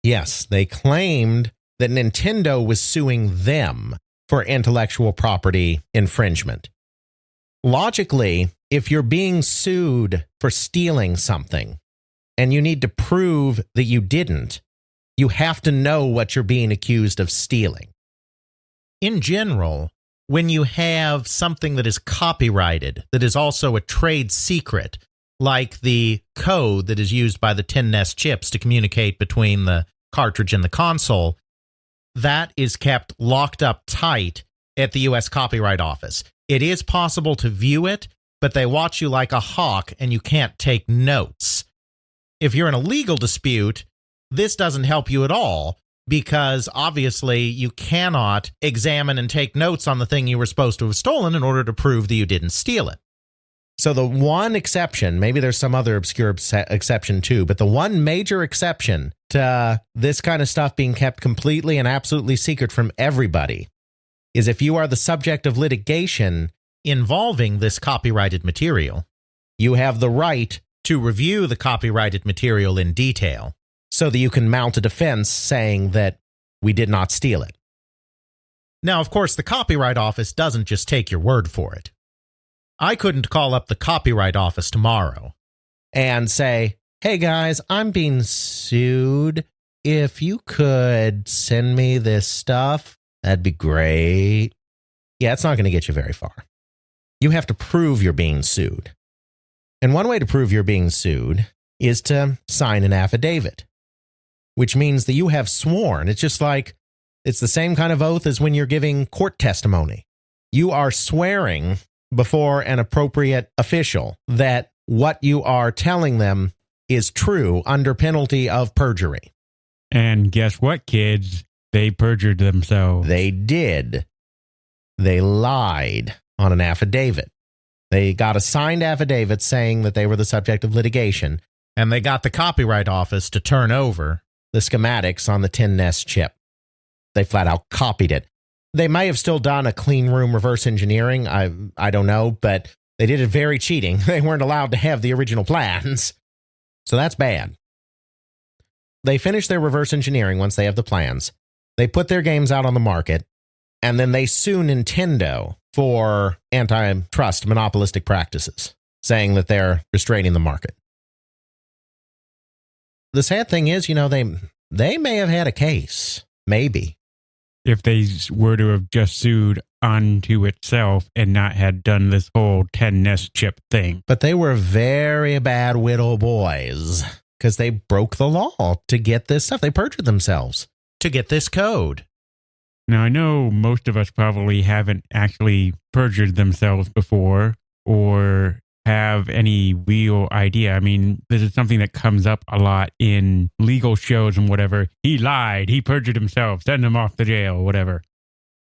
Yes, they claimed that Nintendo was suing them for intellectual property infringement. Logically, if you're being sued for stealing something and you need to prove that you didn't, you have to know what you're being accused of stealing. In general, when you have something that is copyrighted, that is also a trade secret, like the code that is used by the 10NES chips to communicate between the cartridge and the console, that is kept locked up tight at the U.S. Copyright Office. It is possible to view it, but they watch you like a hawk and you can't take notes. If you're in a legal dispute, this doesn't help you at all, because obviously you cannot examine and take notes on the thing you were supposed to have stolen in order to prove that you didn't steal it. So the one exception, maybe there's some other obscure exception too, but the one major exception to this kind of stuff being kept completely and absolutely secret from everybody is if you are the subject of litigation involving this copyrighted material, you have the right to review the copyrighted material in detail so that you can mount a defense saying that we did not steal it. Now, of course, the Copyright Office doesn't just take your word for it. I couldn't call up the Copyright Office tomorrow and say, hey guys, I'm being sued. If you could send me this stuff, that'd be great. Yeah, it's not going to get you very far. You have to prove you're being sued. And one way to prove you're being sued is to sign an affidavit, which means that you have sworn. It's just like, it's the same kind of oath as when you're giving court testimony. You are swearing before an appropriate official that what you are telling them is true under penalty of perjury. And guess what, kids? They perjured themselves. They did. They lied on an affidavit. They got a signed affidavit saying that they were the subject of litigation, and they got the Copyright Office to turn over the schematics on the 10NES chip. They flat out copied it. They may have still done a clean room reverse engineering. I don't know, but they did it very cheating. They weren't allowed to have the original plans. So that's bad. They finish their reverse engineering once they have the plans. They put their games out on the market, and then they sue Nintendo for antitrust monopolistic practices, saying that they're restraining the market. The sad thing is, they may have had a case. Maybe. If they were to have just sued onto itself and not had done this whole 10NES chip thing. But they were very bad widow boys because they broke the law to get this stuff. They perjured themselves to get this code. Now, I know most of us probably haven't actually perjured themselves before or have any real idea. I mean, this is something that comes up a lot in legal shows and whatever. He lied. He perjured himself. Send him off to jail, whatever.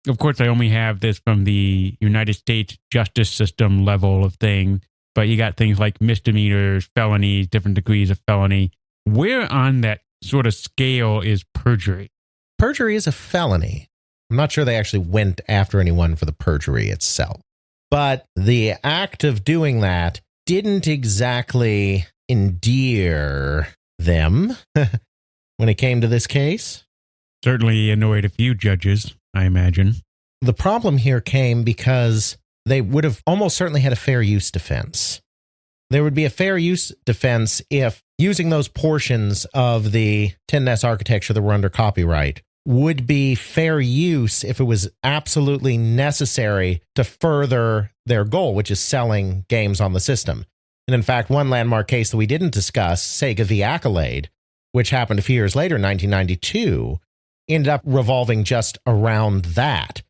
Of course, I only have this from the United States justice system level of thing, but you got things like misdemeanors, felonies, different degrees of felony. Where on that sort of scale is perjury? Perjury is a felony. I'm not sure they actually went after anyone for the perjury itself. But the act of doing that didn't exactly endear them when it came to this case. Certainly annoyed a few judges, I imagine. The problem here came because they would have almost certainly had a fair use defense. There would be a fair use defense if using those portions of the 10NES architecture that were under copyright would be fair use if it was absolutely necessary to further their goal, which is selling games on the system. And in fact, one landmark case that we didn't discuss, Sega v. Accolade, which happened a few years later in 1992, ended up revolving just around that.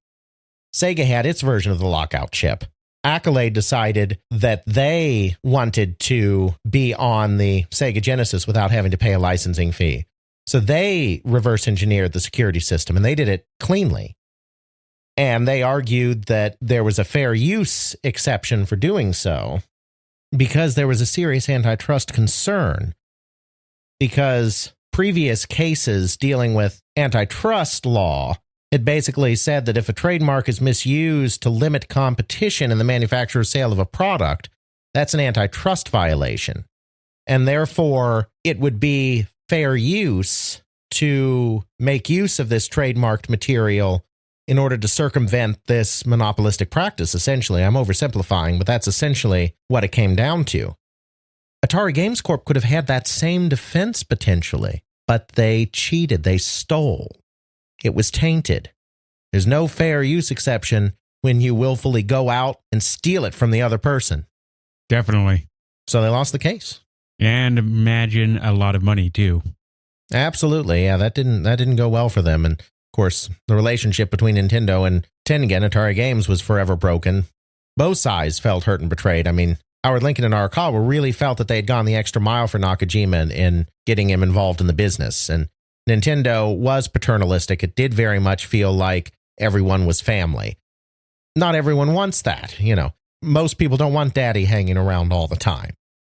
Sega had its version of the lockout chip. Accolade decided that they wanted to be on the Sega Genesis without having to pay a licensing fee. So they reverse engineered the security system, and they did it cleanly. And they argued that there was a fair use exception for doing so because there was a serious antitrust concern. Because previous cases dealing with antitrust law had basically said that if a trademark is misused to limit competition in the manufacture or sale of a product, that's an antitrust violation. And therefore, it would be fair use to make use of this trademarked material in order to circumvent this monopolistic practice, essentially. I'm oversimplifying, but that's essentially what it came down to. Atari Games Corp could have had that same defense potentially, but they cheated. They stole. It was tainted. There's no fair use exception when you willfully go out and steal it from the other person. Definitely. So they lost the case. And imagine a lot of money, too. Absolutely. Yeah, that didn't go well for them. And of course, the relationship between Nintendo and Tengen, Atari Games, was forever broken. Both sides felt hurt and betrayed. I mean, Howard Lincoln and Arakawa really felt that they had gone the extra mile for Nakajima in getting him involved in the business. And Nintendo was paternalistic. It did very much feel like everyone was family. Not everyone wants that, you know. Most people don't want daddy hanging around all the time.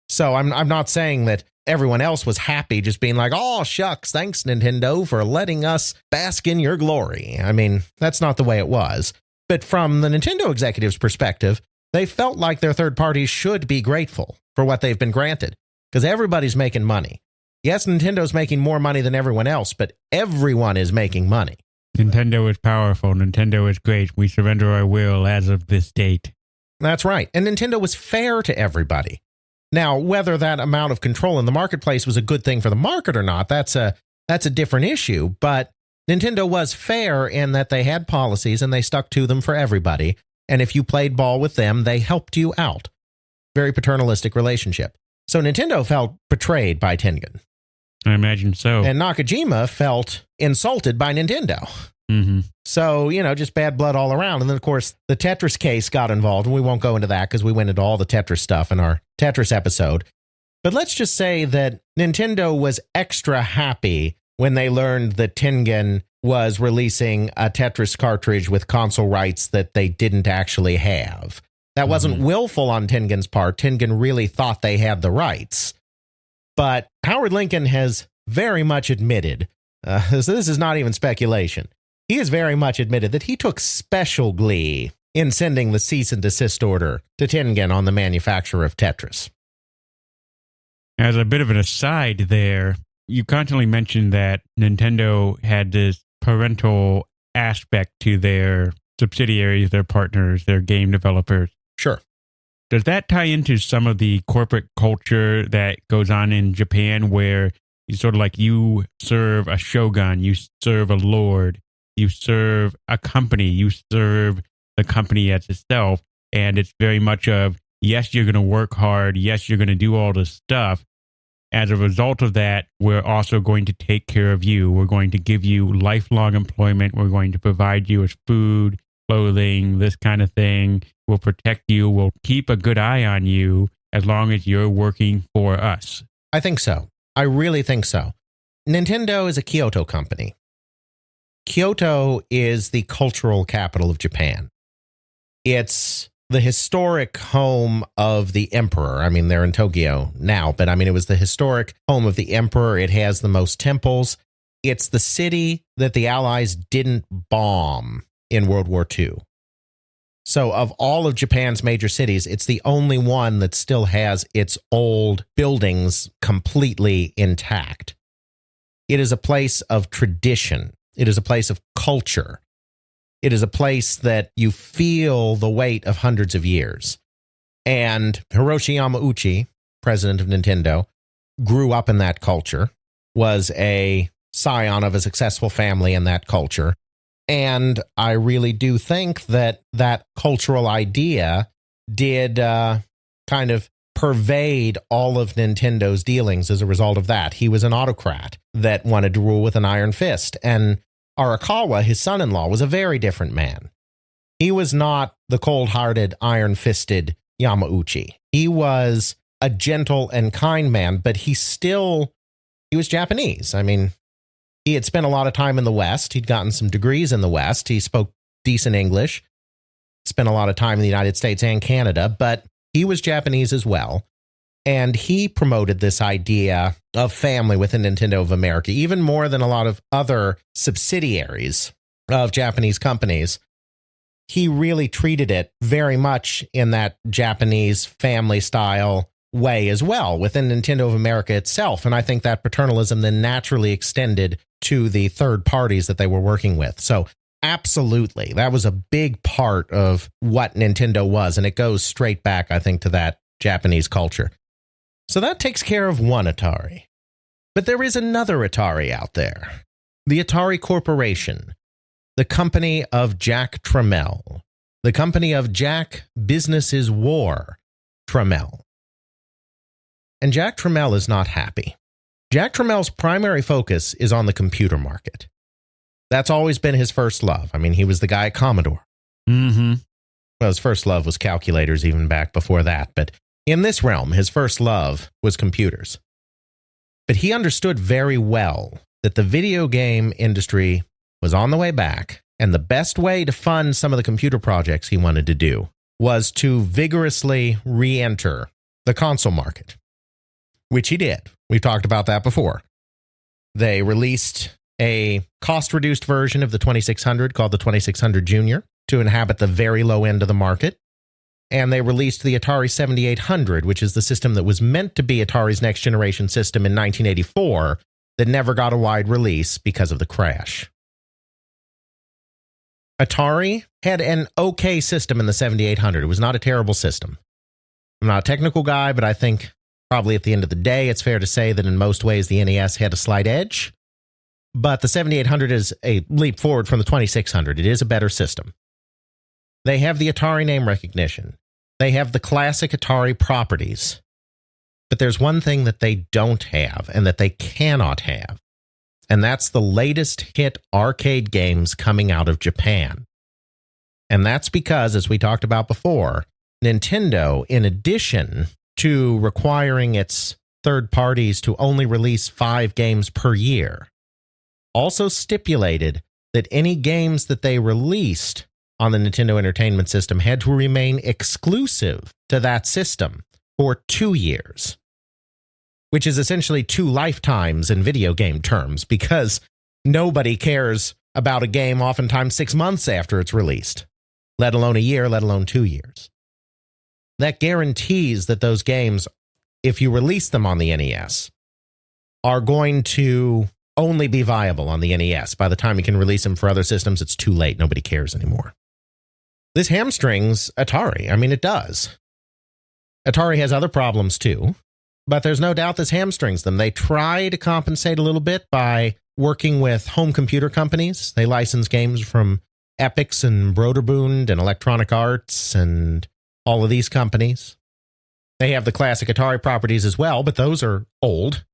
So I'm not saying that everyone else was happy just being like, oh, shucks, thanks, Nintendo, for letting us bask in your glory. I mean, that's not the way it was. But from the Nintendo executives' perspective, they felt like their third parties should be grateful for what they've been granted, because everybody's making money. Yes, Nintendo's making more money than everyone else, but everyone is making money. Nintendo is powerful. Nintendo is great. We surrender our will as of this date. That's right. And Nintendo was fair to everybody. Now, whether that amount of control in the marketplace was a good thing for the market or not, that's a different issue. But Nintendo was fair in that they had policies and they stuck to them for everybody. And if you played ball with them, they helped you out. Very paternalistic relationship. So Nintendo felt betrayed by Tengen. I imagine so. And Nakajima felt insulted by Nintendo. Mm-hmm. So, you know, just bad blood all around. And then, of course, the Tetris case got involved. And we won't go into that because we went into all the Tetris stuff in our Tetris episode. But let's just say that Nintendo was extra happy when they learned that Tengen was releasing a Tetris cartridge with console rights that they didn't actually have. That wasn't willful on Tengen's part. Tengen really thought they had the rights. But Howard Lincoln has very much admitted, so this is not even speculation, he has very much admitted that he took special glee in sending the cease and desist order to Tengen on the manufacture of Tetris. As a bit of an aside there, you constantly mentioned that Nintendo had this parental aspect to their subsidiaries, their partners, their game developers. Sure. Does that tie into some of the corporate culture that goes on in Japan where you sort of like you serve a shogun, you serve a lord, you serve a company, you serve the company as itself, and it's very much of, yes, you're going to work hard, yes, you're going to do all this stuff. As a result of that, we're also going to take care of you. We're going to give you lifelong employment. We're going to provide you with food, clothing, this kind of thing. We'll protect you. We'll keep a good eye on you as long as you're working for us. I think so. I really think so. Nintendo is a Kyoto company. Kyoto is the cultural capital of Japan. It's the historic home of the emperor. I mean, they're in Tokyo now, but I mean, it was the historic home of the emperor. It has the most temples. It's the city that the Allies didn't bomb in World War II. So of all of Japan's major cities, it's the only one that still has its old buildings completely intact. It is a place of tradition. It is a place of culture. It is a place that you feel the weight of hundreds of years. And Hiroshi Yamauchi, president of Nintendo, grew up in that culture, was a scion of a successful family in that culture. And I really do think that that cultural idea did kind of pervade all of Nintendo's dealings as a result of that. He was an autocrat that wanted to rule with an iron fist. And Arakawa, his son-in-law, was a very different man. He was not the cold-hearted, iron-fisted Yamauchi. He was a gentle and kind man, but he was Japanese. I mean, he had spent a lot of time in the West. He'd gotten some degrees in the West. He spoke decent English, spent a lot of time in the United States and Canada, but he was Japanese as well. And he promoted this idea of family within Nintendo of America, even more than a lot of other subsidiaries of Japanese companies. He really treated it very much in that Japanese family style way as well within Nintendo of America itself. And I think that paternalism then naturally extended to the third parties that they were working with. So absolutely, that was a big part of what Nintendo was. And it goes straight back, I think, to that Japanese culture. So that takes care of one Atari. But there is another Atari out there. The Atari Corporation. The company of Jack Tramiel. The company of Jack Business is War Tramiel. And Jack Tramiel is not happy. Jack Tramiel's primary focus is on the computer market. That's always been his first love. I mean, he was the guy at Commodore. Mm-hmm. Well, his first love was calculators even back before that. But in this realm, his first love was computers. But he understood very well that the video game industry was on the way back, and the best way to fund some of the computer projects he wanted to do was to vigorously re-enter the console market, which he did. We've talked about that before. They released a cost-reduced version of the 2600 called the 2600 Junior to inhabit the very low end of the market. And they released the Atari 7800, which is the system that was meant to be Atari's next-generation system in 1984 that never got a wide release because of the crash. Atari had an okay system in the 7800. It was not a terrible system. I'm not a technical guy, but I think probably at the end of the day, it's fair to say that in most ways the NES had a slight edge. But the 7800 is a leap forward from the 2600. It is a better system. They have the Atari name recognition. They have the classic Atari properties. But there's one thing that they don't have and that they cannot have. And that's the latest hit arcade games coming out of Japan. And that's because, as we talked about before, Nintendo, in addition to requiring its third parties to only release 5 games per year, also stipulated that any games that they released on the Nintendo Entertainment System had to remain exclusive to that system for 2 years, which is essentially 2 lifetimes in video game terms, because nobody cares about a game oftentimes 6 months after it's released, let alone a year, let alone 2 years. That guarantees that those games, if you release them on the NES, are going to only be viable on the NES. By the time you can release them for other systems, it's too late. Nobody cares anymore. This hamstrings Atari. I mean, it does. Atari has other problems too, but there's no doubt this hamstrings them. They try to compensate a little bit by working with home computer companies. They license games from Epix and Broderbund and Electronic Arts and all of these companies. They have the classic Atari properties as well, but those are old.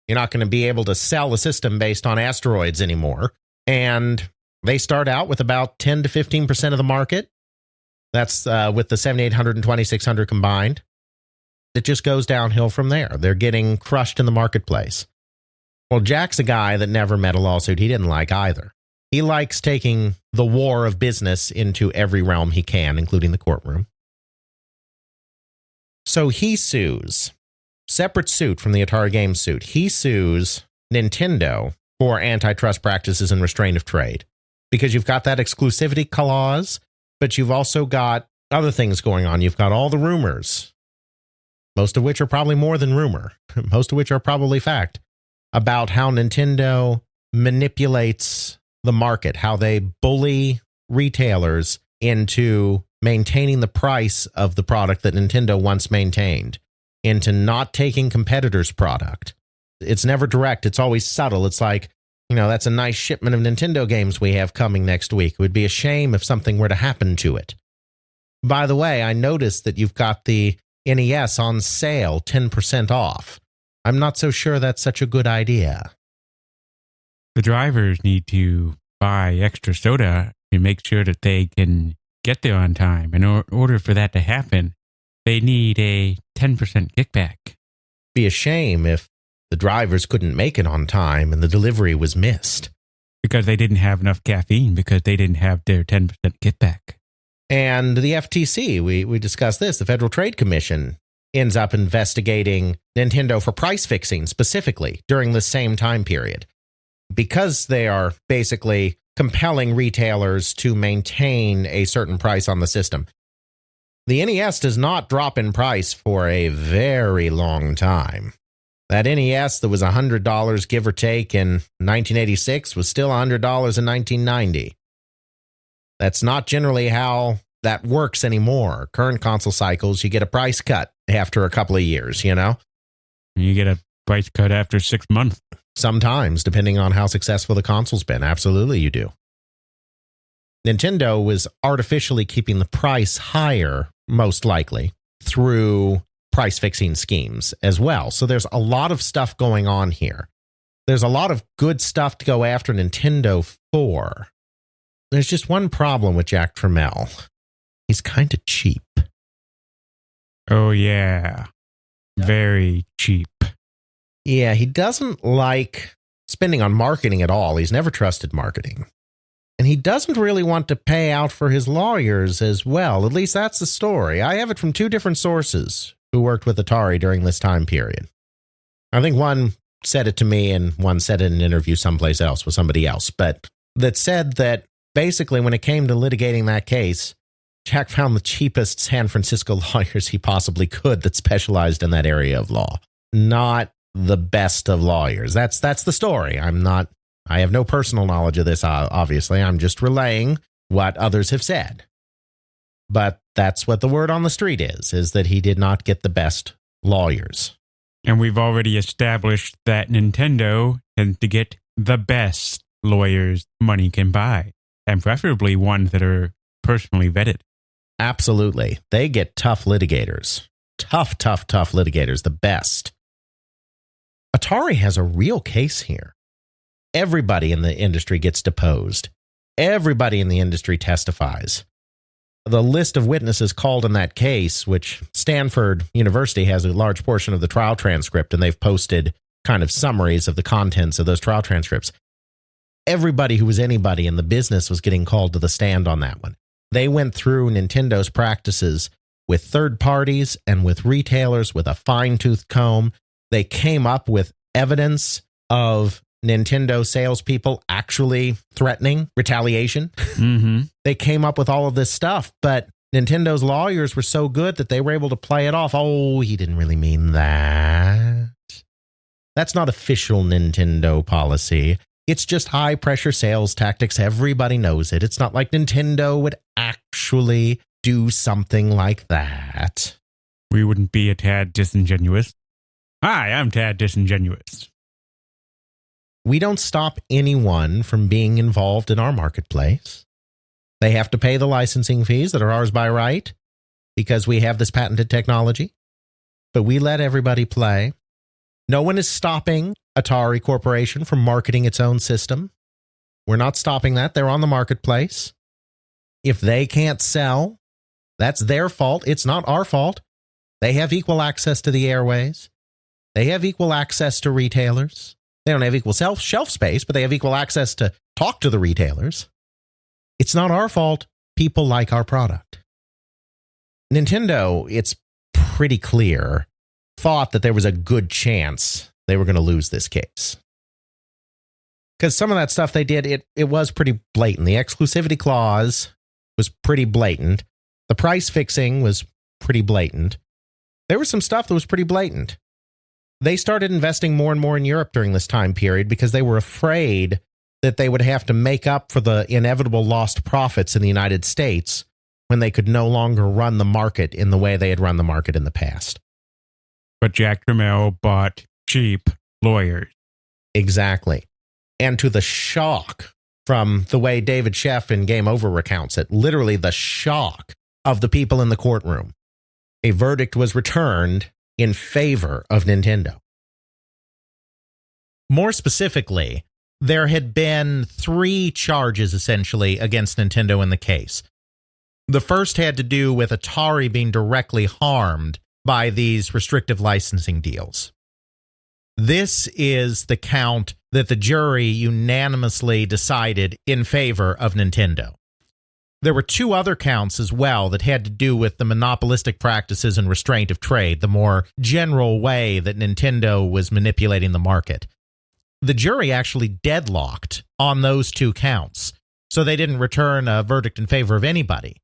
You're not going to be able to sell a system based on asteroids anymore. And they start out with about 10 to 15% of the market. That's with the 7800 and 2600 combined. It just goes downhill from there. They're getting crushed in the marketplace. Well, Jack's a guy that never met a lawsuit he didn't like either. He likes taking the war of business into every realm he can, including the courtroom. So he sues, separate suit from the Atari Games suit, he sues Nintendo for antitrust practices and restraint of trade. Because you've got that exclusivity clause, but you've also got other things going on. You've got all the rumors, most of which are probably more than rumor, most of which are probably fact, about how Nintendo manipulates the market, how they bully retailers into maintaining the price of the product that Nintendo once maintained, into not taking competitors' product. It's never direct. It's always subtle. It's like, that's a nice shipment of Nintendo games we have coming next week. It would be a shame if something were to happen to it. By the way, I noticed that you've got the NES on sale 10% off. I'm not so sure that's such a good idea. The drivers need to buy extra soda to make sure that they can get there on time. In order for that to happen, they need a 10% kickback. Be a shame if the drivers couldn't make it on time and the delivery was missed. Because they didn't have enough caffeine, because they didn't have their 10% kickback. And the FTC, we discussed this, the Federal Trade Commission ends up investigating Nintendo for price fixing specifically during the same time period. Because they are basically compelling retailers to maintain a certain price on the system. The NES does not drop in price for a very long time. That NES that was $100, give or take, in 1986 was still $100 in 1990. That's not generally how that works anymore. Current console cycles, you get a price cut after a couple of years, You get a price cut after 6 months. Sometimes, depending on how successful the console's been. Absolutely, you do. Nintendo was artificially keeping the price higher, most likely, through price fixing schemes as well. So there's a lot of stuff going on here. There's a lot of good stuff to go after Nintendo for. There's just one problem with Jack Tramiel. He's kind of cheap. Oh, yeah. Very cheap. Yeah, he doesn't like spending on marketing at all. He's never trusted marketing. And he doesn't really want to pay out for his lawyers as well. At least that's the story. I have it from two different sources who worked with Atari during this time period. I think one said it to me and one said it in an interview someplace else with somebody else, but that said that basically when it came to litigating that case, Jack found the cheapest San Francisco lawyers he possibly could that specialized in that area of law. Not the best of lawyers. That's the story. I have no personal knowledge of this, obviously. I'm just relaying what others have said. But that's what the word on the street is that he did not get the best lawyers. And we've already established that Nintendo tends to get the best lawyers money can buy, and preferably ones that are personally vetted. Absolutely. They get tough litigators. Tough litigators, the best. Atari has a real case here. Everybody in the industry gets deposed. Everybody in the industry testifies. The list of witnesses called in that case, which Stanford University has a large portion of the trial transcript, and they've posted kind of summaries of the contents of those trial transcripts. Everybody who was anybody in the business was getting called to the stand on that one. They went through Nintendo's practices with third parties and with retailers with a fine-tooth comb. They came up with evidence of Nintendo salespeople actually threatening retaliation. Mm-hmm. They came up with all of this stuff, but Nintendo's lawyers were so good that they were able to play it off. Oh, he didn't really mean that. That's not official Nintendo policy. It's just high-pressure sales tactics. Everybody knows it. It's not like Nintendo would actually do something like that. We wouldn't be a tad disingenuous. Hi, I'm Tad Disingenuous. We don't stop anyone from being involved in our marketplace. They have to pay the licensing fees that are ours by right because we have this patented technology. But we let everybody play. No one is stopping Atari Corporation from marketing its own system. We're not stopping that. They're on the marketplace. If they can't sell, that's their fault. It's not our fault. They have equal access to the airways. They have equal access to retailers. They don't have equal shelf space, but they have equal access to talk to the retailers. It's not our fault. People like our product. Nintendo, it's pretty clear, thought that there was a good chance they were going to lose this case. Because some of that stuff they did, it was pretty blatant. The exclusivity clause was pretty blatant. The price fixing was pretty blatant. There was some stuff that was pretty blatant. They started investing more and more in Europe during this time period because they were afraid that they would have to make up for the inevitable lost profits in the United States when they could no longer run the market in the way they had run the market in the past. But Jack Tramiel bought cheap lawyers. Exactly. And to the shock from the way David Sheff in Game Over recounts it, literally the shock of the people in the courtroom, a verdict was returned in favor of Nintendo. More specifically, there had been 3 charges essentially against Nintendo in the case. The first had to do with Atari being directly harmed by these restrictive licensing deals. This is the count that the jury unanimously decided in favor of Nintendo. There were 2 other counts as well that had to do with the monopolistic practices and restraint of trade, the more general way that Nintendo was manipulating the market. The jury actually deadlocked on those 2 counts, so they didn't return a verdict in favor of anybody.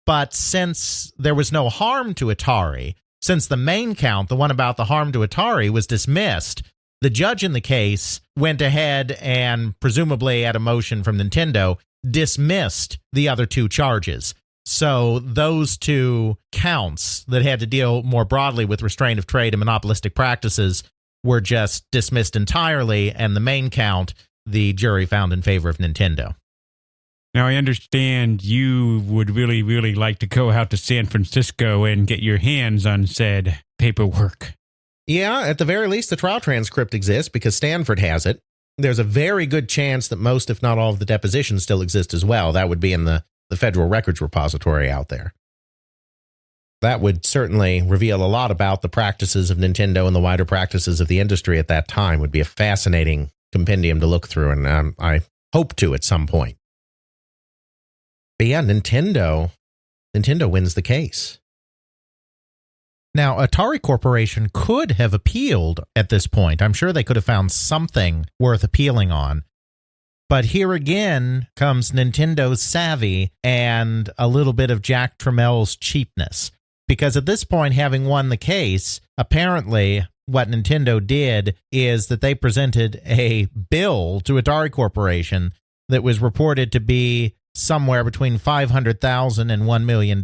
But since there was no harm to Atari, since the main count, the one about the harm to Atari, was dismissed, the judge in the case went ahead and, presumably at a motion from Nintendo, dismissed the other 2 charges. So those 2 counts that had to deal more broadly with restraint of trade and monopolistic practices were just dismissed entirely, and the main count, the jury found in favor of Nintendo. Now, I understand you would really, really like to go out to San Francisco and get your hands on said paperwork. Yeah, at the very least, the trial transcript exists because Stanford has it. There's a very good chance that most, if not all, of the depositions still exist as well. That would be in the Federal Records Repository out there. That would certainly reveal a lot about the practices of Nintendo and the wider practices of the industry at that time. Would be a fascinating compendium to look through, and I hope to at some point. But yeah, Nintendo wins the case. Now, Atari Corporation could have appealed at this point. I'm sure they could have found something worth appealing on. But here again comes Nintendo's savvy and a little bit of Jack Trammell's cheapness. Because at this point, having won the case, apparently what Nintendo did is that they presented a bill to Atari Corporation that was reported to be somewhere between $500,000 and $1 million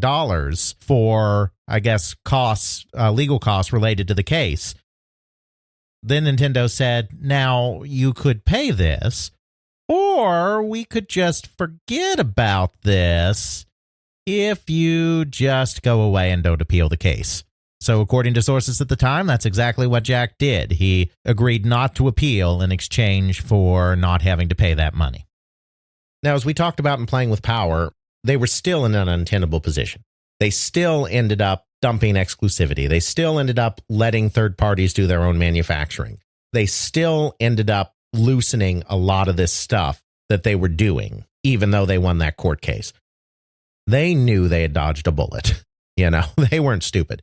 for, I guess, costs, legal costs related to the case. Then Nintendo said, now you could pay this, or we could just forget about this if you just go away and don't appeal the case. So according to sources at the time, that's exactly what Jack did. He agreed not to appeal in exchange for not having to pay that money. Now, as we talked about in Playing with Power, they were still in an untenable position. They still ended up dumping exclusivity. They still ended up letting third parties do their own manufacturing. They still ended up loosening a lot of this stuff that they were doing, even though they won that court case. They knew they had dodged a bullet. You know, they weren't stupid.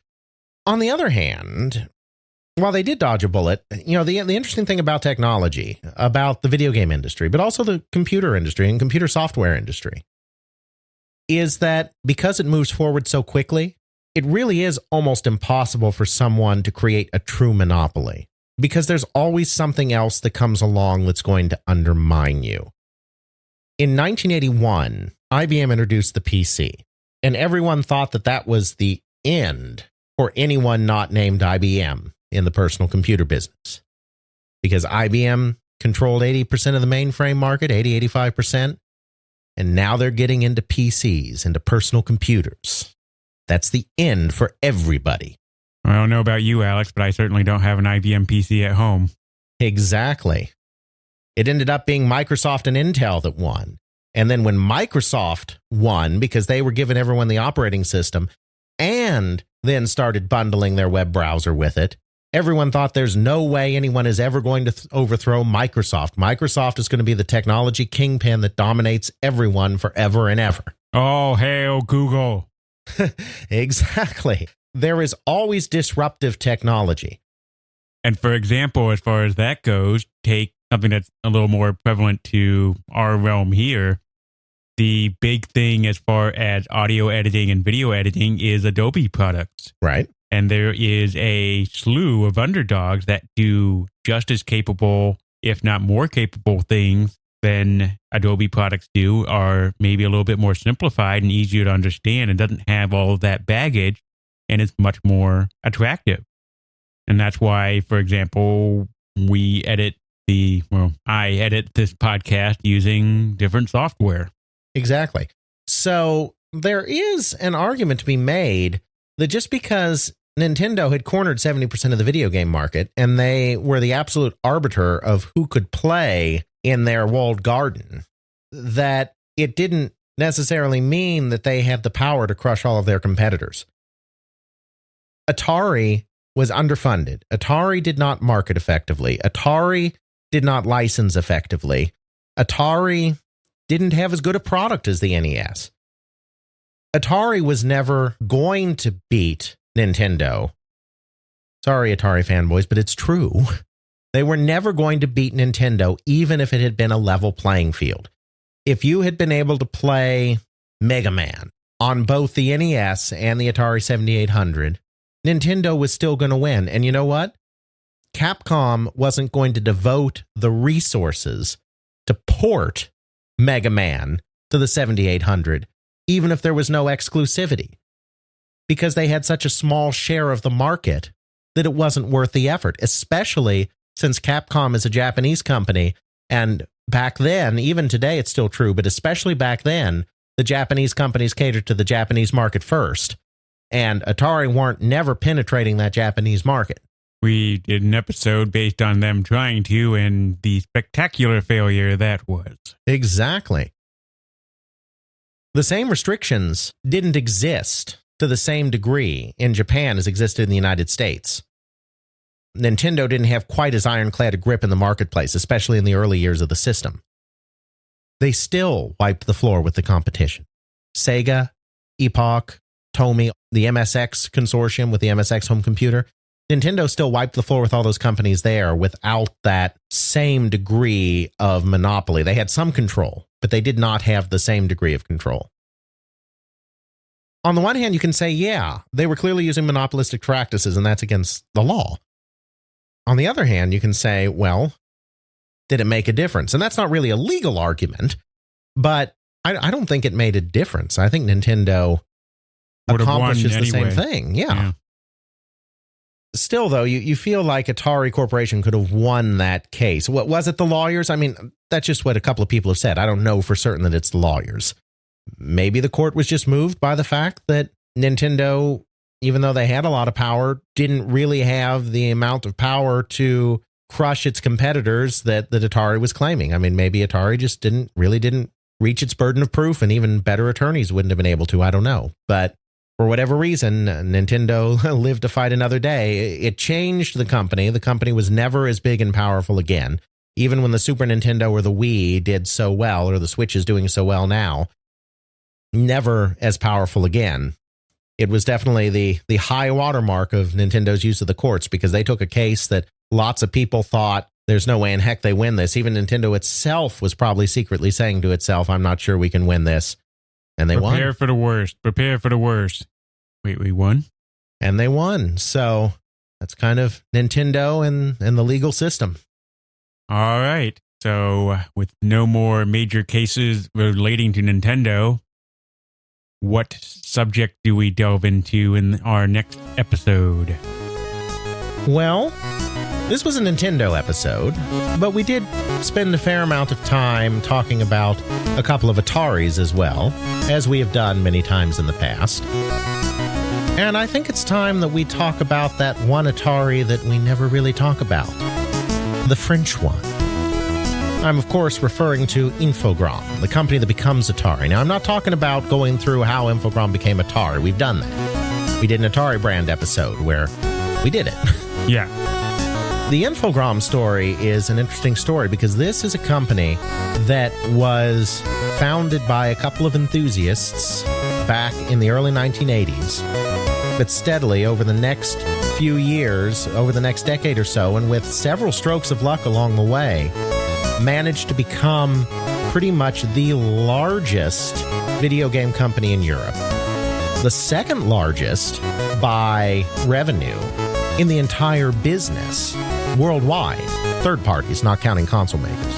On the other hand, while they did dodge a bullet, you know, the interesting thing about technology, about the video game industry, but also the computer industry and computer software industry, is that because it moves forward so quickly, it really is almost impossible for someone to create a true monopoly, because there's always something else that comes along that's going to undermine you. In 1981, IBM introduced the PC, and everyone thought that that was the end for anyone not named IBM in the personal computer business, because IBM controlled 80% of the mainframe market, 85%, and now they're getting into PCs, into personal computers. That's the end for everybody. I don't know about you, Alex, but I certainly don't have an IBM PC at home. Exactly. It ended up being Microsoft and Intel that won. And then when Microsoft won, because they were giving everyone the operating system and then started bundling their web browser with it, everyone thought there's no way anyone is ever going to overthrow Microsoft. Microsoft is going to be the technology kingpin that dominates everyone forever and ever. Oh, hail Google. Exactly. There is always disruptive technology. And for example, as far as that goes, take something that's a little more prevalent to our realm here. The big thing as far as audio editing and video editing is Adobe products. Right. And there is a slew of underdogs that do just as capable, if not more capable things than Adobe products do, are maybe a little bit more simplified and easier to understand and doesn't have all of that baggage and is much more attractive. And that's why, for example, I edit this podcast using different software. Exactly. So there is an argument to be made that just because Nintendo had cornered 70% of the video game market and they were the absolute arbiter of who could play in their walled garden, that it didn't necessarily mean that they had the power to crush all of their competitors. Atari was underfunded. Atari did not market effectively. Atari did not license effectively. Atari didn't have as good a product as the NES. Atari was never going to beat Nintendo. Sorry, Atari fanboys, but it's true. They were never going to beat Nintendo, even if it had been a level playing field. If you had been able to play Mega Man on both the NES and the Atari 7800, Nintendo was still going to win. And you know what? Capcom wasn't going to devote the resources to port Mega Man to the 7800, even if there was no exclusivity, because they had such a small share of the market that it wasn't worth the effort, especially since Capcom is a Japanese company. And back then, even today, it's still true, but especially back then, the Japanese companies catered to the Japanese market first. And Atari weren't never penetrating that Japanese market. We did an episode based on them trying to and the spectacular failure that was. Exactly. The same restrictions didn't exist to the same degree in Japan as existed in the United States. Nintendo didn't have quite as ironclad a grip in the marketplace, especially in the early years of the system. They still wiped the floor with the competition. Sega, Epoch, Tomy, the MSX consortium with the MSX home computer. Nintendo still wiped the floor with all those companies there without that same degree of monopoly. They had some control, but they did not have the same degree of control. On the one hand, you can say, yeah, they were clearly using monopolistic practices, and that's against the law. On the other hand, you can say, well, did it make a difference? And that's not really a legal argument, but I don't think it made a difference. I think Nintendo accomplishes the same thing. Yeah. Still, though, you feel like Atari Corporation could have won that case. What was it, the lawyers? I mean, that's just what a couple of people have said. I don't know for certain that it's the lawyers. Maybe the court was just moved by the fact that Nintendo, even though they had a lot of power, didn't really have the amount of power to crush its competitors that Atari was claiming. I mean, maybe Atari just didn't reach its burden of proof, and even better attorneys wouldn't have been able to. I don't know. But for whatever reason, Nintendo lived to fight another day. It changed the company. The company was never as big and powerful again. Even when the Super Nintendo or the Wii did so well, or the Switch is doing so well now, never as powerful again. It was definitely the high watermark of Nintendo's use of the courts, because they took a case that lots of people thought there's no way in heck they win this. Even Nintendo itself was probably secretly saying to itself, I'm not sure we can win this. And they won. Prepare for the worst. Prepare for the worst. Wait, we won? And they won. So that's kind of Nintendo and the legal system. All right. So with no more major cases relating to Nintendo, what subject do we delve into in our next episode? Well, this was a Nintendo episode, but we did spend a fair amount of time talking about a couple of Ataris as well, as we have done many times in the past. And I think it's time that we talk about that one Atari that we never really talk about, the French one. I'm, of course, referring to Infogrames, the company that becomes Atari. Now, I'm not talking about going through how Infogrames became Atari. We've done that. We did an Atari brand episode where we did it. Yeah. The Infogrames story is an interesting story because this is a company that was founded by a couple of enthusiasts back in the early 1980s, but steadily over the next few years, over the next decade or so, and with several strokes of luck along the way, managed to become pretty much the largest video game company in Europe. The second largest by revenue in the entire business worldwide. Third parties, not counting console makers.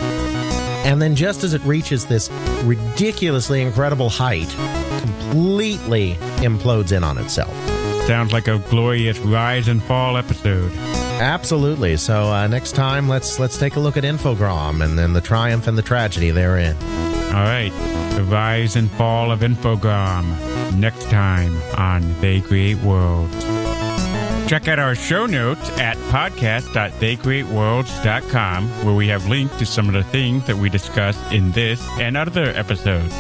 And then just as it reaches this ridiculously incredible height, completely implodes in on itself. Sounds like a glorious rise and fall episode. Absolutely. So next time, let's take a look at Infogrames and then the triumph and the tragedy therein. All right. The rise and fall of Infogrames. Next time on They Create Worlds. Check out our show notes at podcast.theycreateworlds.com, where we have links to some of the things that we discussed in this and other episodes.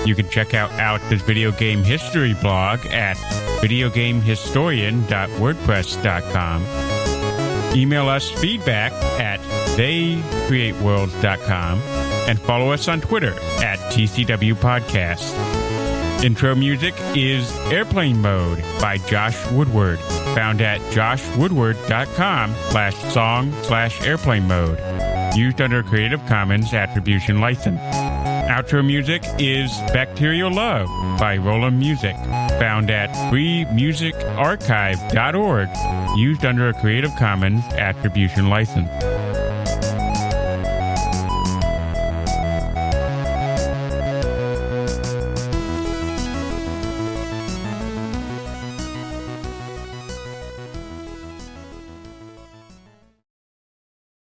You can check out Alex's video game history blog at videogamehistorian.wordpress.com. Email us feedback at theycreateworlds.com and follow us on Twitter at TCW Podcast. Intro music is Airplane Mode by Josh Woodward, found at joshwoodward.com/song/airplane mode, used under Creative Commons Attribution License. Outro music is Bacterial Love by Roland Music, found at freemusicarchive.org, used under a Creative Commons Attribution License.